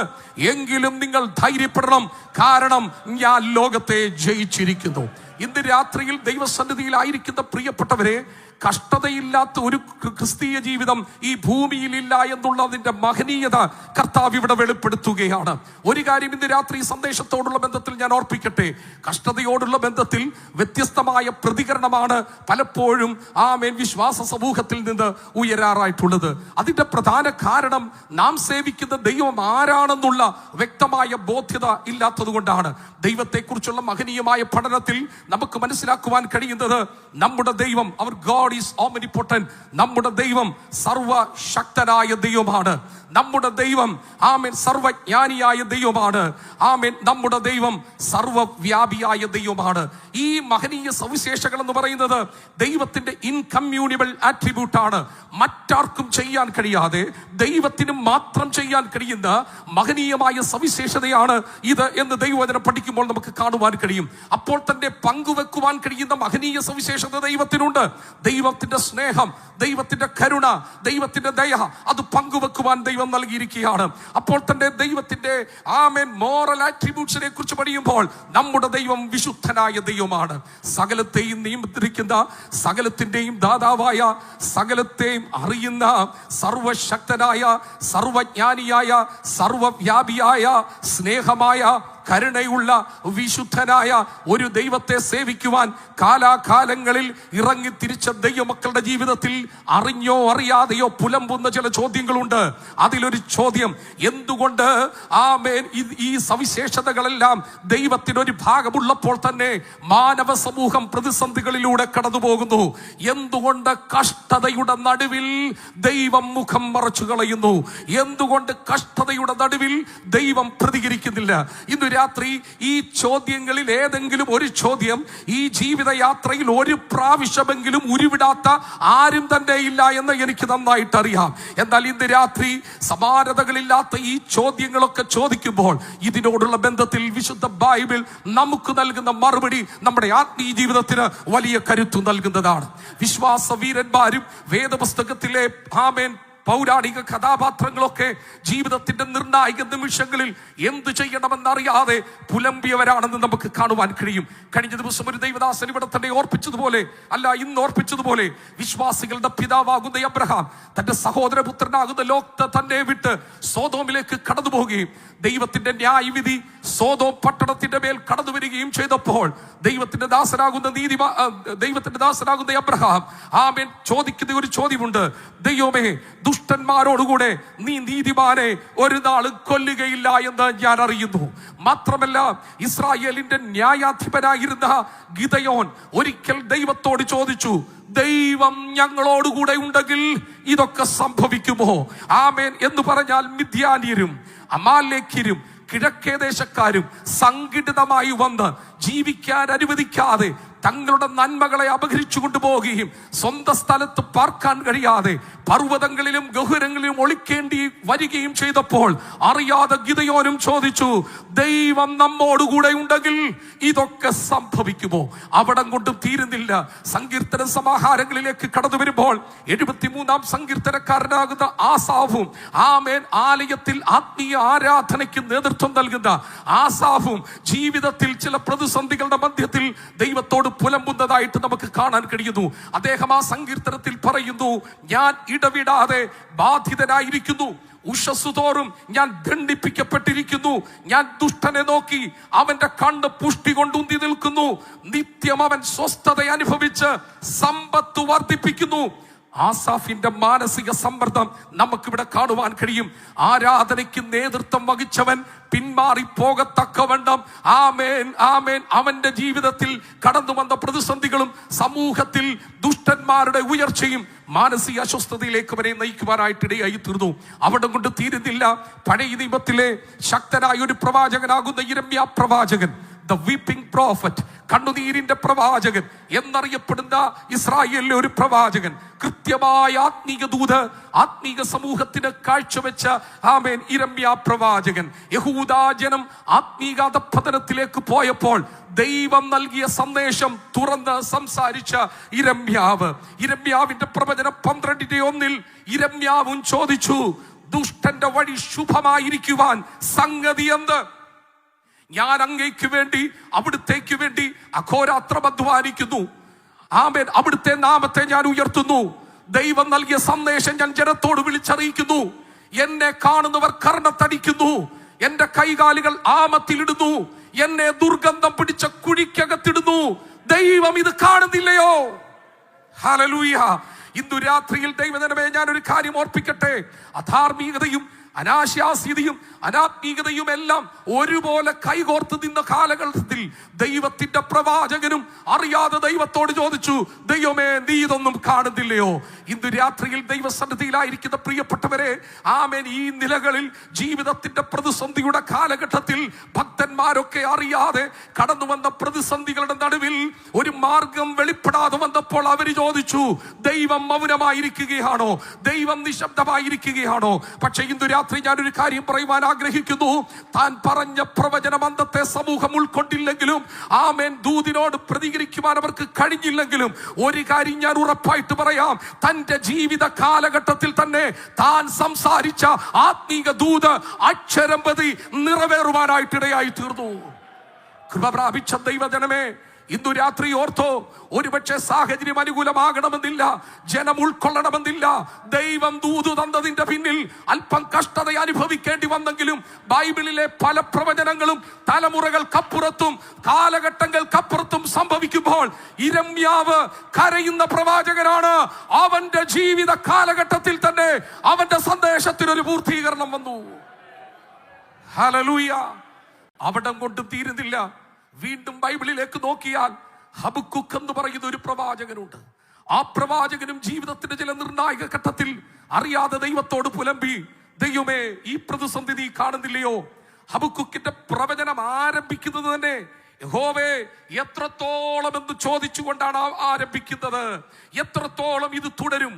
എങ്കിലും നിങ്ങൾ ധൈര്യപ്പെടണം, കാരണം ഞാൻ ലോകത്തെ ജയിച്ചിരിക്കുന്നു. ഇന്ന് രാത്രിയിൽ ദൈവസന്നിധിയിലായിരിക്കുന്ന പ്രിയപ്പെട്ടവരെ, കഷ്ടതയില്ലാത്ത ഒരു ക്രിസ്തീയ ജീവിതം ഈ ഭൂമിയിൽ ഇല്ല എന്നുള്ളതിന്റെ മഹനീയത കർത്താവ് ഇവിടെ വെളിപ്പെടുത്തുകയാണ്. ഒരു കാര്യം ഇന്ന് രാത്രി സന്ദേശത്തോടുള്ള ബന്ധത്തിൽ ഞാൻ ഓർപ്പിക്കട്ടെ. കഷ്ടതയോടുള്ള ബന്ധത്തിൽ വ്യത്യസ്തമായ പ്രതികരണമാണ് പലപ്പോഴും വിശ്വാസ സമൂഹത്തിൽ നിന്ന് ഉയരാറായിട്ടുള്ളത്. അതിന്റെ പ്രധാന കാരണം നാം സേവിക്കുന്ന ദൈവം ആരാണെന്നുള്ള വ്യക്തമായ ബോധ്യത ഇല്ലാത്തത് കൊണ്ടാണ്. ദൈവത്തെക്കുറിച്ചുള്ള മഹനീയമായ പഠനത്തിൽ നമുക്ക് മനസ്സിലാക്കുവാൻ കഴിയുന്നത്, നമ്മുടെ ദൈവം, അവർ ഗോഡ് ഈസ് ഓംനിപോട്ടന്റ്, നമ്മുടെ ദൈവം സർവശക്തനായ ദൈവമാണ്. നമ്മുടെ ദൈവം സർവജ്ഞാനിയായ ദൈവമാണ്. നമ്മുടെ ദൈവം സർവവ്യാപിയായ ദൈവമാണ്. ഈ മഹനീയ സവിശേഷങ്ങൾ എന്ന് പറയുന്നത് ദൈവത്തിന്റെ ഇൻകമ്മ്യൂണിബിൾ ആട്രിബ്യൂട്ടാണ്. മറ്റാർക്കും ചെയ്യാൻ കഴിയാതെ ദൈവത്തിന് മാത്രം ചെയ്യാൻ കഴിയുന്ന മഹനീയമായ സവിശേഷതയാണ് ഇത് എന്ന് ദൈവവചനം പഠിക്കുമ്പോൾ നമുക്ക് കാണുവാൻ കഴിയും. അപ്പോൾ തന്നെ പങ്കുവെക്കുവാൻ കഴിയുന്ന മഹനീയ സവിശേഷത ദൈവത്തിനുണ്ട്. ദൈവത്തിന്റെ സ്നേഹം, ദൈവത്തിന്റെ കരുണ, ദൈവത്തിന്റെ ദയ, അത് പങ്കുവെക്കുവാൻ ദൈവം നൽകിയിരിക്കുകയാണ്. അപ്പോൾ തന്നെ ദൈവത്തിന്റെ മോറൽ ആട്രിബ്യൂട്ട്സിനെ കുറിച്ച് പഠിക്കുമ്പോൾ നമ്മുടെ ദൈവം വിശുദ്ധനായ ദൈവമാണ്. സകലത്തെയും നിയന്ത്രിക്കുന്ന, സകലത്തിന്റെയും ദാതാവായ, സകലത്തെയും അറിയുന്ന, സർവശക്തനായ, സർവജ്ഞാനിയായ, സർവവ്യാപിയായ, സ്നേഹമായ, കരുണയുള്ള, വിശുദ്ധനായ ഒരു ദൈവത്തെ സേവിക്കുവാൻ കാലാകാലങ്ങളിൽ ഇറങ്ങി തിരിച്ച ദൈവമക്കളുടെ ജീവിതത്തിൽ അറിഞ്ഞോ അറിയാതെയോ പുലമ്പുന്ന ചില ചോദ്യങ്ങളുണ്ട്. അതിലൊരു ചോദ്യം, എന്തുകൊണ്ട് ഈ സവിശേഷതകളെല്ലാം ദൈവത്തിനൊരു ഭാഗമുള്ളപ്പോൾ തന്നെ മാനവ സമൂഹം പ്രതിസന്ധികളിലൂടെ കടന്നു പോകുന്നു? എന്തുകൊണ്ട് കഷ്ടതയുടെ നടുവിൽ ദൈവം മുഖം മറച്ചു കളയുന്നു? എന്തുകൊണ്ട് കഷ്ടതയുടെ നടുവിൽ ദൈവം പ്രതികരിക്കുന്നില്ല? ഇന്ന് രാത്രി ഈ ചോദ്യങ്ങളിൽ ഏതെങ്കിലും ഒരു ചോദ്യം ഈ ജീവിതയാത്രയിൽ ഒരു പ്രാവശ്യമെങ്കിലും ഉരുവിടാത്ത ആരും തന്നെ ഇല്ല എന്ന് എനിക്ക് നന്നായിട്ട് അറിയാം. എന്നാൽ ഇന്ന് രാത്രി സമാനതകളില്ലാത്ത ഈ ചോദ്യങ്ങളൊക്കെ ചോദിക്കുമ്പോൾ ഇതിനോടുള്ള ബന്ധത്തിൽ വിശുദ്ധ ബൈബിൾ നമുക്ക് നൽകുന്ന മറുപടി നമ്മുടെ ആത്മീയ ജീവിതത്തിന് വലിയ കരുത്തു നൽകുന്നതാണ്. വിശ്വാസ വീരന്മാരും വേദപുസ്തകത്തിലെ പൗരാണിക കഥാപാത്രങ്ങളൊക്കെ ജീവിതത്തിന്റെ നിർണായക നിമിഷങ്ങളിൽ എന്തു ചെയ്യണമെന്നറിയാതെ പുലമ്പിയവരാണെന്ന് നമുക്ക് കാണുവാൻ കഴിയും. കഴിഞ്ഞ ദിവസം ഒരു ദൈവദാസൻ ഇവിടെ തന്നെ ഓർപ്പിച്ചതുപോലെ, ഇന്ന് ഓർപ്പിച്ചതുപോലെ, വിശ്വാസികളുടെ പിതാവാകുന്ന അബ്രഹാം തന്റെ സഹോദരപുത്രനാകുന്ന ലോത്ത് തന്നെ വിട്ട് സോദോമിലേക്ക് കടന്നു പോവുകയും ദൈവത്തിന്റെ ന്യായവിധി സോദോം പട്ടണത്തിന്റെ മേൽ കടന്നു വരികയും ചെയ്തപ്പോൾ ദൈവത്തിന്റെ ദാസനാകുന്ന അബ്രഹാം ചോദിക്കുന്ന ഒരു ചോദ്യമുണ്ട്. ദൈവമേ, ദുഷ്ടന്മാരോടുകൂടെ നീ നീതിമാനെ ഒരു നാളും കൊല്ലുകയില്ല എന്ന് ഞാൻ അറിയുന്നു. മാത്രമല്ല, ഇസ്രായേലിന്റെ ന്യായാധിപനായിരുന്ന ഗിദയോൻ ഒരിക്കൽ ദൈവത്തോട് ചോദിച്ചു, ദൈവം ഞങ്ങളോടുകൂടെ ഉണ്ടെങ്കിൽ ഇതൊക്കെ സംഭവിക്കുമോ? എന്ന് പറഞ്ഞാൽ മിദ്യാന്യരും അമാലേക്യരും കിഴക്കേ ദേശക്കാരും സംഘടിതമായി വന്ന് ജീവിക്കാൻ അനുവദിക്കാതെ തങ്ങളുടെ നന്മകളെ അപഹരിച്ചു കൊണ്ടുപോവുകയും സ്വന്തം സ്ഥലത്ത് പാർക്കാൻ കഴിയാതെ പർവ്വതങ്ങളിലും ഗഹുരങ്ങളിലും ഒളിക്കേണ്ടി വരികയും ചെയ്തപ്പോൾ അറിയാതെ ഗിദയോനും ചോദിച്ചു, ദൈവം നമ്മോടുകൂടെ ഉണ്ടെങ്കിൽ ഇതൊക്കെ സംഭവിക്കുമോ? അവിടം കൊണ്ടും തീരുന്നില്ല. സങ്കീർത്തന സമാഹാരങ്ങളിലേക്ക് കടന്നു വരുമ്പോൾ 73-ാം സങ്കീർത്തനക്കാരനാകുന്ന ആസാഫും ആലയത്തിൽ ആത്മീയ ആരാധനയ്ക്ക് നേതൃത്വം നൽകുന്ന ആസാഫും ജീവിതത്തിൽ ചില പ്രതിസന്ധികളുടെ മധ്യത്തിൽ ദൈവത്തോട് പുലമ്പുന്നതായിട്ട് നമുക്ക് കാണാൻ കഴിയുന്നു. അദ്ദേഹം ആ സങ്കീർത്തനത്തിൽ പറയുന്നു, ഞാൻ ഇടവിടാതെ ബാധിതനായിരിക്കുന്നു, ഉഷസ്സുതോറും ഞാൻ ദണ്ഡിപ്പിക്കപ്പെട്ടിരിക്കുന്നു. ഞാൻ ദുഷ്ടനെ നോക്കി അവന്റെ കണ്ണ് പുഷ്ടി കൊണ്ടുന്തി നിൽക്കുന്നു. നിത്യം അവൻ സ്വസ്ഥത അനുഭവിച്ച് സമ്പത്ത് വർദ്ധിപ്പിക്കുന്നു. ആസാഫിന്റെ മാനസിക സമ്മർദ്ദം നമുക്കിവിടെ കാണുവാൻ കഴിയും. ആരാധനയ്ക്ക് നേതൃത്വം വഹിച്ചവൻ പിന്മാറി പോകത്തക്കവണ്ണം ആമേൻ ആമേൻ അവന്റെ ജീവിതത്തിൽ കടന്നു വന്ന പ്രതിസന്ധികളും സമൂഹത്തിൽ ദുഷ്ടന്മാരുടെ ഉയർച്ചയും മാനസിക അസ്വസ്ഥതയിലേക്ക് വരെ നയിക്കുവാനായിട്ടിടയായി തീർന്നു. അവിടെ കൊണ്ട് തീരുന്നില്ല. പഴയ നിയമത്തിലെ ശക്തനായ ഒരു പ്രവാചകനാകുന്ന യിരെമ്യാ പ്രവാചകൻ, ദ വീപ്പിംഗ് പ്രോഫറ്റ്, കണ്ണുനീരിന്റെ പ്രവാചകൻ എന്നറിയപ്പെടുന്ന ഇസ്രായേലിലെ ഒരു പ്രവാചകൻ, കൃത്യമായ ആത്മീക ദൂത് ആത്മീക സമൂഹത്തിന് കാഴ്ചവെച്ച ആമേൻ യിരെമ്യാ പ്രവാചകൻ. യഹൂദാ ജനം ആത്മീക അധഃപതനത്തിലേക്ക് പോയപ്പോൾ ദൈവം നൽകിയ സന്ദേശം തുറന്ന് സംസാരിച്ച യിരെമ്യാവിന്റെ പ്രവചനം 12:1 യിരെമ്യാവും ചോദിച്ചു, ദുഷ്ടന്റെ വഴി ശുഭമായിരിക്കുവാൻ സംഗതി എന്ത്? ഞാൻ അങ്ങേക്ക് വേണ്ടി അവിടുത്തേക്ക് വേണ്ടി അഘോരാത്രം അധ്വാനിക്കുന്നു. ആമേൻ. അവിടുത്തെ നാമത്തെ ഞാൻ ഉയർത്തുന്നു. ദൈവം നൽകിയ സന്ദേശം ഞാൻ ജനത്തോട് വിളിച്ചറിയിക്കുന്നു. എന്നെ കാണുന്നവർ കർണത്തടിക്കുന്നു, എന്റെ കൈകാലുകൾ ആമത്തിലിടുന്നു, എന്നെ ദുർഗന്ധം പിടിച്ച കുഴിക്കകത്തിടുന്നു. ദൈവം ഇത് കാണുന്നില്ലയോ? ഹല്ലേലൂയ. ഇന്നു രാത്രിയിൽ ദൈവജനമേ, ഞാനൊരു കാര്യം ഓർപ്പിക്കട്ടെ. അധാർമികതയും അനാശാസ്യതയും അനാത്മീകതയും എല്ലാം ഒരുപോലെ കൈകോർത്ത് നിന്ന കാലഘട്ടത്തിൽ ദൈവത്തിന്റെ പ്രവാചകനും അറിയാതെ ദൈവത്തോട് ചോദിച്ചു, ദൈവമേ നീ ഇതൊന്നും കാണുന്നില്ലയോ? ഇന്ന് രാത്രിയിൽ ദൈവസന്നിധിയിലായിരിക്കുന്ന പ്രിയപ്പെട്ടവരെ, ആമേൻ, ഈ നിലകളിൽ ജീവിതത്തിന്റെ പ്രതിസന്ധിയുടെ കാലഘട്ടത്തിൽ ഭക്തന്മാരൊക്കെ അറിയാതെ കടന്നു വന്ന പ്രതിസന്ധികളുടെ നടുവിൽ ഒരു മാർഗം വെളിപ്പെടാതെ വന്നപ്പോൾ അവര് ചോദിച്ചു, ദൈവം മൗനമായിരിക്കുകയാണോ? ദൈവം നിശബ്ദമായിരിക്കുകയാണോ? പക്ഷെ ഇന്ന് രാത്രി ഞാനൊരു കാര്യം പറയുവാൻ ആഗ്രഹിക്കുന്നു. താൻ പറഞ്ഞ പ്രവചനം അന്നത്തെ സമൂഹം ഉൾക്കൊണ്ടില്ലെങ്കിലും, ആമേൻ, ദൂതിനോട് പ്രതികരിക്കുവാൻ അവർക്ക് കഴിഞ്ഞില്ലെങ്കിലും, ഒരു കാര്യം ഞാൻ ഉറപ്പായിട്ട് പറയാം, തന്റെ ജീവിത കാലഘട്ടത്തിൽ തന്നെ താൻ സംസാരിച്ച ആത്മീക ദൂത് അക്ഷരം പ്രതി നിറവേറുവാനായിട്ടിടയായി തീർന്നു. കൃപ പ്രാപിച്ച ദൈവജനമേ, ഇന്നു രാത്രി ഓർത്തോ, ഒരുപക്ഷെ സാഹചര്യം അനുകൂലമാകണമെന്നില്ല, ജനം ഉൾക്കൊള്ളണമെന്നില്ല. ദൈവം ദൂതു തന്നതിന്റെ പിന്നിൽ അല്പം കഷ്ടത അനുഭവിക്കേണ്ടി വന്നെങ്കിലും ബൈബിളിലെ പല പ്രവചനങ്ങളും തലമുറകൾക്കപ്പുറത്തും കാലഘട്ടങ്ങൾക്കപ്പുറത്തും സംഭവിക്കുമ്പോൾ യിരെമ്യാവ് കരയുന്ന പ്രവാചകനാണ്. അവന്റെ ജീവിത കാലഘട്ടത്തിൽ തന്നെ അവന്റെ സന്ദേശത്തിനൊരു പൂർത്തീകരണം വന്നു. ഹല്ലേലൂയ. അവിടം കൊണ്ട് തീരുന്നില്ല. വീണ്ടും ബൈബിളിലേക്ക് നോക്കിയാൽ ഹബക്കൂക്ക് എന്ന് പറയുന്ന ഒരു പ്രവാചകനുണ്ട്. ആ പ്രവാചകനും ജീവിതത്തിന്റെ ചില നിർണായക ഘട്ടത്തിൽ അറിയാതെ ദൈവത്തോട് പുലമ്പി, ദൈവമേ ഈ പ്രതിസന്ധി നീ കാണുന്നില്ലയോ? ഹബക്കൂക്കിന്റെ പ്രവചനം ആരംഭിക്കുന്നത് തന്നെ യഹോവേ എത്രത്തോളം എന്ന് ചോദിച്ചുകൊണ്ടാണ് ആരംഭിക്കുന്നത്. എത്രത്തോളം ഇത് തുടരും?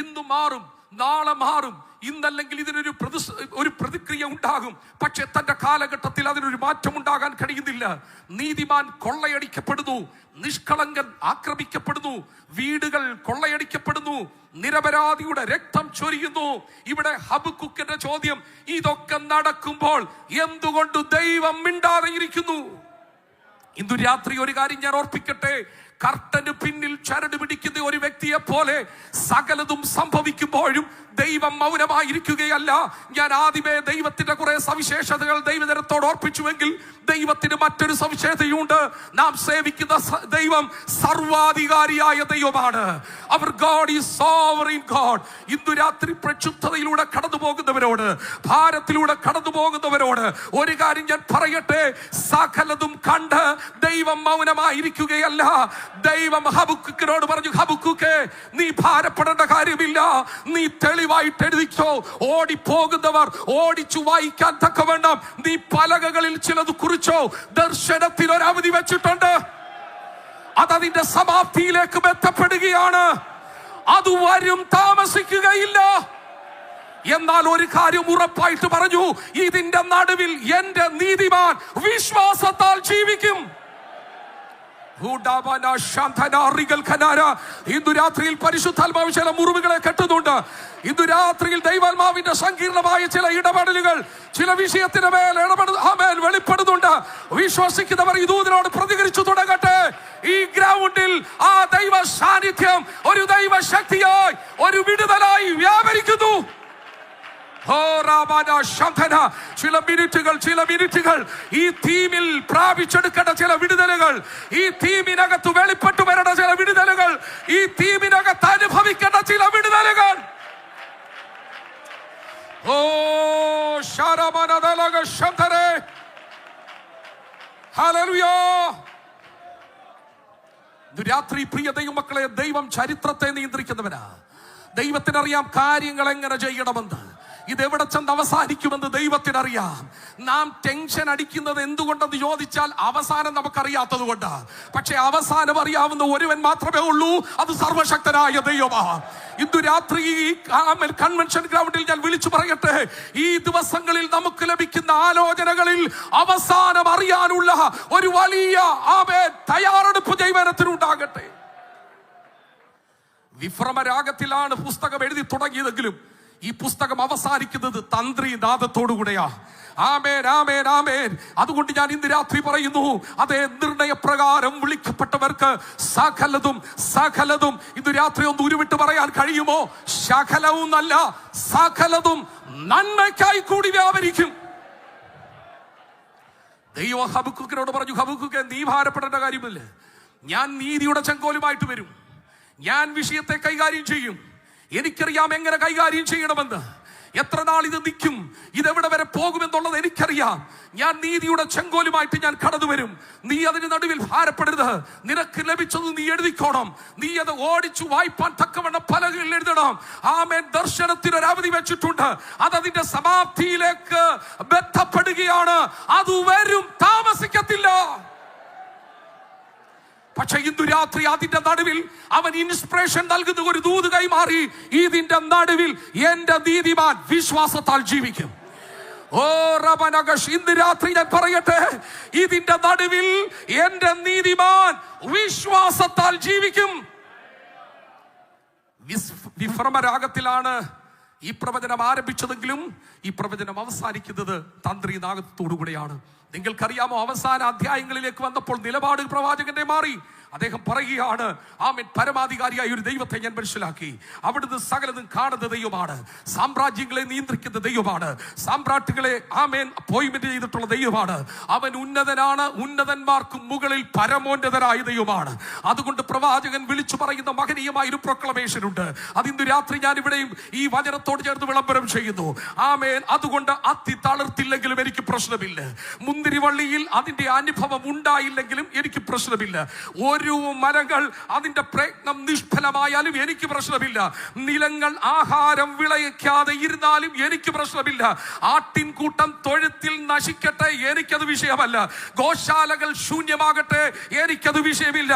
ഇന്ന് മാറും, നാളെ മാറും, ഇന്നല്ലെങ്കിൽ ഇതിനൊരു പ്രതിക്രിയ ഉണ്ടാകും. പക്ഷെ തന്റെ കാലഘട്ടത്തിൽ അതിനൊരു മാറ്റം ഉണ്ടാകാൻ കഴിയുന്നില്ല. നീതിമാൻ കൊള്ളയടിക്കപ്പെടുന്നു, നിഷ്കളങ്കൻ ആക്രമിക്കപ്പെടുന്നു, വീടുകൾ കൊള്ളയടിക്കപ്പെടുന്നു, നിരപരാധിയുടെ രക്തം ചൊരിയുന്നു. ഇവിടെ ഹബക്കൂക്കിന്റെ ചോദ്യം, ഇതൊക്കെ നടക്കുമ്പോൾ എന്തുകൊണ്ട് ദൈവം മിണ്ടാതെ ഇരിക്കുന്നു? ഇന്നു രാത്രി ഒരു കാര്യം ഞാൻ ഓർപ്പിക്കട്ടെ. കർട്ടന് പിന്നിൽ ചരട് പിടിക്കുന്ന ഒരു വ്യക്തിയെ പോലെ സകലതും സംഭവിക്കുമ്പോഴും ദൈവം മൗനമായിരിക്കുകയല്ല. ഞാൻ ആദ്യമേ ദൈവത്തിന്റെ കുറെ സവിശേഷതകൾ ദൈവജനത്തോട് ഓർപ്പിച്ചുവെങ്കിൽ ദൈവത്തിന് മറ്റൊരു സവിശേഷതയുണ്ട്. നാം സേവിക്കുന്ന ദൈവം സർവാധികാരിയായ ദൈവമാണ്. അവർ ഗോഡ് ഈസ് സോവറിൻ ഗോഡ്. ഇന്നു രാത്രി പ്രക്ഷുബ്ധതയിലൂടെ കടന്നു പോകുന്നവരോട്, ഭാരത്തിലൂടെ കടന്നു പോകുന്നവരോട് ഒരു കാര്യം ഞാൻ പറയട്ടെ. സകലതും കണ്ട് ദൈവം മൗനമായിരിക്കുകയല്ല. ദൈവം ഹബക്കൂക്കിനോട് പറഞ്ഞു, ഹബക്കൂക്കേ നീ ഭാരപ്പെടേണ്ട കാര്യമില്ല, നീ തെളിവായിട്ട് എഴുതിക്കോ. ഓടിപ്പോകുന്നവർ ഓടിച്ചു വായിക്കാൻ തക്കവണ്ണം നീ പലകകളിൽ ചിലത് കുറിച്ചോ. ദർശനത്തിൽ ഒരു അവധി വെച്ചിട്ടുണ്ട്. അതതിന്റെ സമാപ്തിയിലേക്ക് ബന്ധപ്പെടുകയാണ്. അത് വരും, താമസിക്കുകയില്ല. എന്നാൽ ഒരു കാര്യം ഉറപ്പായിട്ട് പറഞ്ഞു, ഇതിന്റെ നടുവിൽ എന്റെ നീതിമാൻ വിശ്വാസത്താൽ ജീവിക്കും. ഇന്നു രാത്രിയിൽ പരിശുദ്ധാത്മാവ് ചില മുറിവുകളെ കെട്ടുന്നുണ്ട്. ഇന്നു രാത്രിയിൽ ദൈവാത്മാവിന്റെ സങ്കീർണമായ ചില ഇടപെടലുകൾ ചില വിഷയത്തിന്റെ മേൽ വെളിപ്പെടുന്നുണ്ട്. വിശ്വസിക്കുന്നവർ ഇതിനോട് പ്രതികരിച്ചു തുടങ്ങട്ടെ. ഈ ഗ്രൗണ്ടിൽ ആ ദൈവ സാന്നിധ്യം ഒരു ദൈവ ശക്തിയായി, ഒരു വിടുതലായി വ്യാപരിക്കുന്നു. ചില മിനിറ്റുകൾ ഈ ടീമിൽ പ്രാപിച്ചെടുക്കേണ്ട ചില വിടുതലുകൾ, ഈ ടീമിനകത്ത് വെളിപ്പെട്ടു വരേണ്ട ചില വിടുതലുകൾ, ഈ ടീമിനകത്ത് അനുഭവിക്കേണ്ട ചില വിടുതലുകൾ. ഓ ശരമനദലക ശന്തരേ, ഹല്ലേലൂയ. രാത്രി പ്രിയ ദൈവമക്കളെ, ദൈവം ചരിത്രത്തെ നിയന്ത്രിക്കുന്നവനാ. ദൈവത്തിനറിയാം കാര്യങ്ങൾ എങ്ങനെ ചെയ്യണമെന്ന്, ഇതെവിടെ ചെന്ന് അവസാനിക്കുമെന്ന് ദൈവത്തിനറിയാം. നാം ടെൻഷൻ അടിക്കുന്നത് എന്തുകൊണ്ടെന്ന് ചോദിച്ചാൽ അവസാനം നമുക്കറിയാത്തത് കൊണ്ടാണ്. പക്ഷെ അവസാനം അറിയാവുന്ന ഒരുവൻ മാത്രമേ ഉള്ളൂ, അത് സർവശക്തനായ ദൈവമാണ്. ഇന്ന് രാത്രി കൺവെൻഷൻ ഗ്രൗണ്ടിൽ ഞാൻ വിളിച്ചു പറയട്ടെ, ഈ ദിവസങ്ങളിൽ നമുക്ക് ലഭിക്കുന്ന ആലോചനകളിൽ അവസാനം അറിയാനുള്ള ഒരു വലിയ തയ്യാറെടുപ്പ് ദൈവത്തിനുണ്ടാകട്ടെ. വിഭ്രമരാഗത്തിലാണ് പുസ്തകം എഴുതി തുടങ്ങിയതെങ്കിലും ഈ പുസ്തകം അവസാനിക്കുന്നത് തന്ത്രി നാദത്തോടുകൂടെയാ. ആമേൻ, ആമേൻ, ആമേൻ. അതുകൊണ്ട് ഞാൻ ഇന്ന് രാത്രി പറയുന്നു, അതേ നിർണയപ്രകാരം വിളിക്കപ്പെട്ടവർക്ക് സകലതും സകലതും ഇന്ന് രാത്രി ഒന്ന് ഉരുവിട്ട് പറയാൻ കഴിയുമോ? സകലവും അല്ല, സകലതും നന്മയ്ക്കായി കൂടി വ്യാപരിക്കും. ദൈവം ഹബക്കൂക്കിനോട് പറഞ്ഞു, ഹബക്കൂക്കേ, നീ ഭാരപ്പെടേണ്ട കാര്യമില്ല, ഞാൻ നീതിയുടെ ചെങ്കോലുമായിട്ട് വരും, ഞാൻ വിഷയത്തെ കൈകാര്യം ചെയ്യും. എനിക്കറിയാം എങ്ങനെ കൈകാര്യം ചെയ്യണമെന്ന്, എത്ര നാൾ ഇത് നിൽക്കും, ഇതെവിടെ വരെ പോകുമെന്നുള്ളത് എനിക്കറിയാം. ഞാൻ നീതിയുടെ ചെങ്കോലുമായിട്ട് ഞാൻ കടന്നു വരും. നീ അതിന് നടുവിൽ ഭാരപ്പെടരുത്. നിനക്ക് ലഭിച്ചത് നീ എഴുതിക്കോണം. നീ അത് ഓടിച്ചു വായിപ്പാൻ തക്കവണ്ണം പലകയിൽ എഴുതണം. ആമേൻ. ദർശനത്തിന് ഒരു അവധി വെച്ചിട്ടുണ്ട്, അതതിന്റെ സമാപ്തിയിലേക്ക് ബന്ധപ്പെടുകയാണ്. അത് വരും, താമസിക്കത്തില്ല. പക്ഷെ ഇന്നു രാത്രി അതിന്റെ നടുവിൽ അവൻ ഇൻസ്പിറേഷൻ നൽകുന്ന ഒരു ദൂത് കൈമാറി. ഇതിന്റെ നടുവിൽ എന്റെ നീതിമാൻ വിശ്വാസത്താൽ ജീവിക്കും. ഓ റബനഗഷ്, ഇന്ന് രാത്രി ഞാൻ പറയട്ടെ, ഇതിന്റെ നടുവിൽ എന്റെ നീതിമാൻ വിശ്വാസത്താൽ ജീവിക്കും. വിഭ്രമരാഗത്തിലാണ് ഈ പ്രവചനം ആരംഭിച്ചതെങ്കിലും ഈ പ്രവചനം അവസാനിക്കുന്നത് തന്ത്രി നാഗത്തോടുകൂടെയാണ്. നിങ്ങൾക്കറിയാമോ, അവസാന അധ്യായങ്ങളിലേക്ക് വന്നപ്പോൾ നിലപാട് പ്രവാചകന്റെ മാറി. അദ്ദേഹം പറയുകയാണ്, ആമേൻ, പരമാധികാരിയായ ഒരു ദൈവത്തെ ഞാൻ മനസ്സിലാക്കി. അവിടുന്ന് സകലതും കാണുന്ന ദൈവമാണ്, സാമ്രാജ്യങ്ങളെ നിയന്ത്രിക്കുന്ന ദൈവമാണ്, സാമ്രാട്ടുകളെ ആമേൻ അപ്പോയിന്റ്മെന്റ് ചെയ്തിട്ടുള്ള ദൈവമാണ്. അവൻ ഉന്നതനാണ്, ഉന്നതന്മാർക്കും മുകളിൽ പരമോന്നതനായ ദൈവമാണ്. അതുകൊണ്ട് പ്രവാചകൻ വിളിച്ചു പറയുന്ന മഹനീയമായ ഒരു പ്രൊക്ലമേഷൻ ഉണ്ട്. അതിന്ന് രാത്രി ഞാൻ ഇവിടെയും ഈ വചനത്തോട് ചേർന്ന് വിളംബരം ചെയ്യുന്നു. ആമേൻ. അതുകൊണ്ട് അത്തി തളർത്തില്ലെങ്കിലും എനിക്ക് പ്രശ്നമില്ല, മുന്തിരിവള്ളിയിൽ അതിന്റെ അനുഭവം ഉണ്ടായില്ലെങ്കിലും എനിക്ക് പ്രശ്നമില്ല, ഒരു മരങ്ങൾ അതിന്റെ പ്രയത്നം നിഷ്ഫലമായാലും എനിക്ക് പ്രശ്നമില്ല, നിലങ്ങൾ ആഹാരം വിളയിക്കാതെ ഇരുന്നാലും എനിക്ക് പ്രശ്നമില്ല, ആട്ടിൻകൂട്ടം തൊഴുത്തിൽ നശിക്കട്ടെ, എനിക്കത് വിഷയമല്ല, ഗോശാലകൾ ശൂന്യമാകട്ടെ, എനിക്കത് വിഷയമില്ല.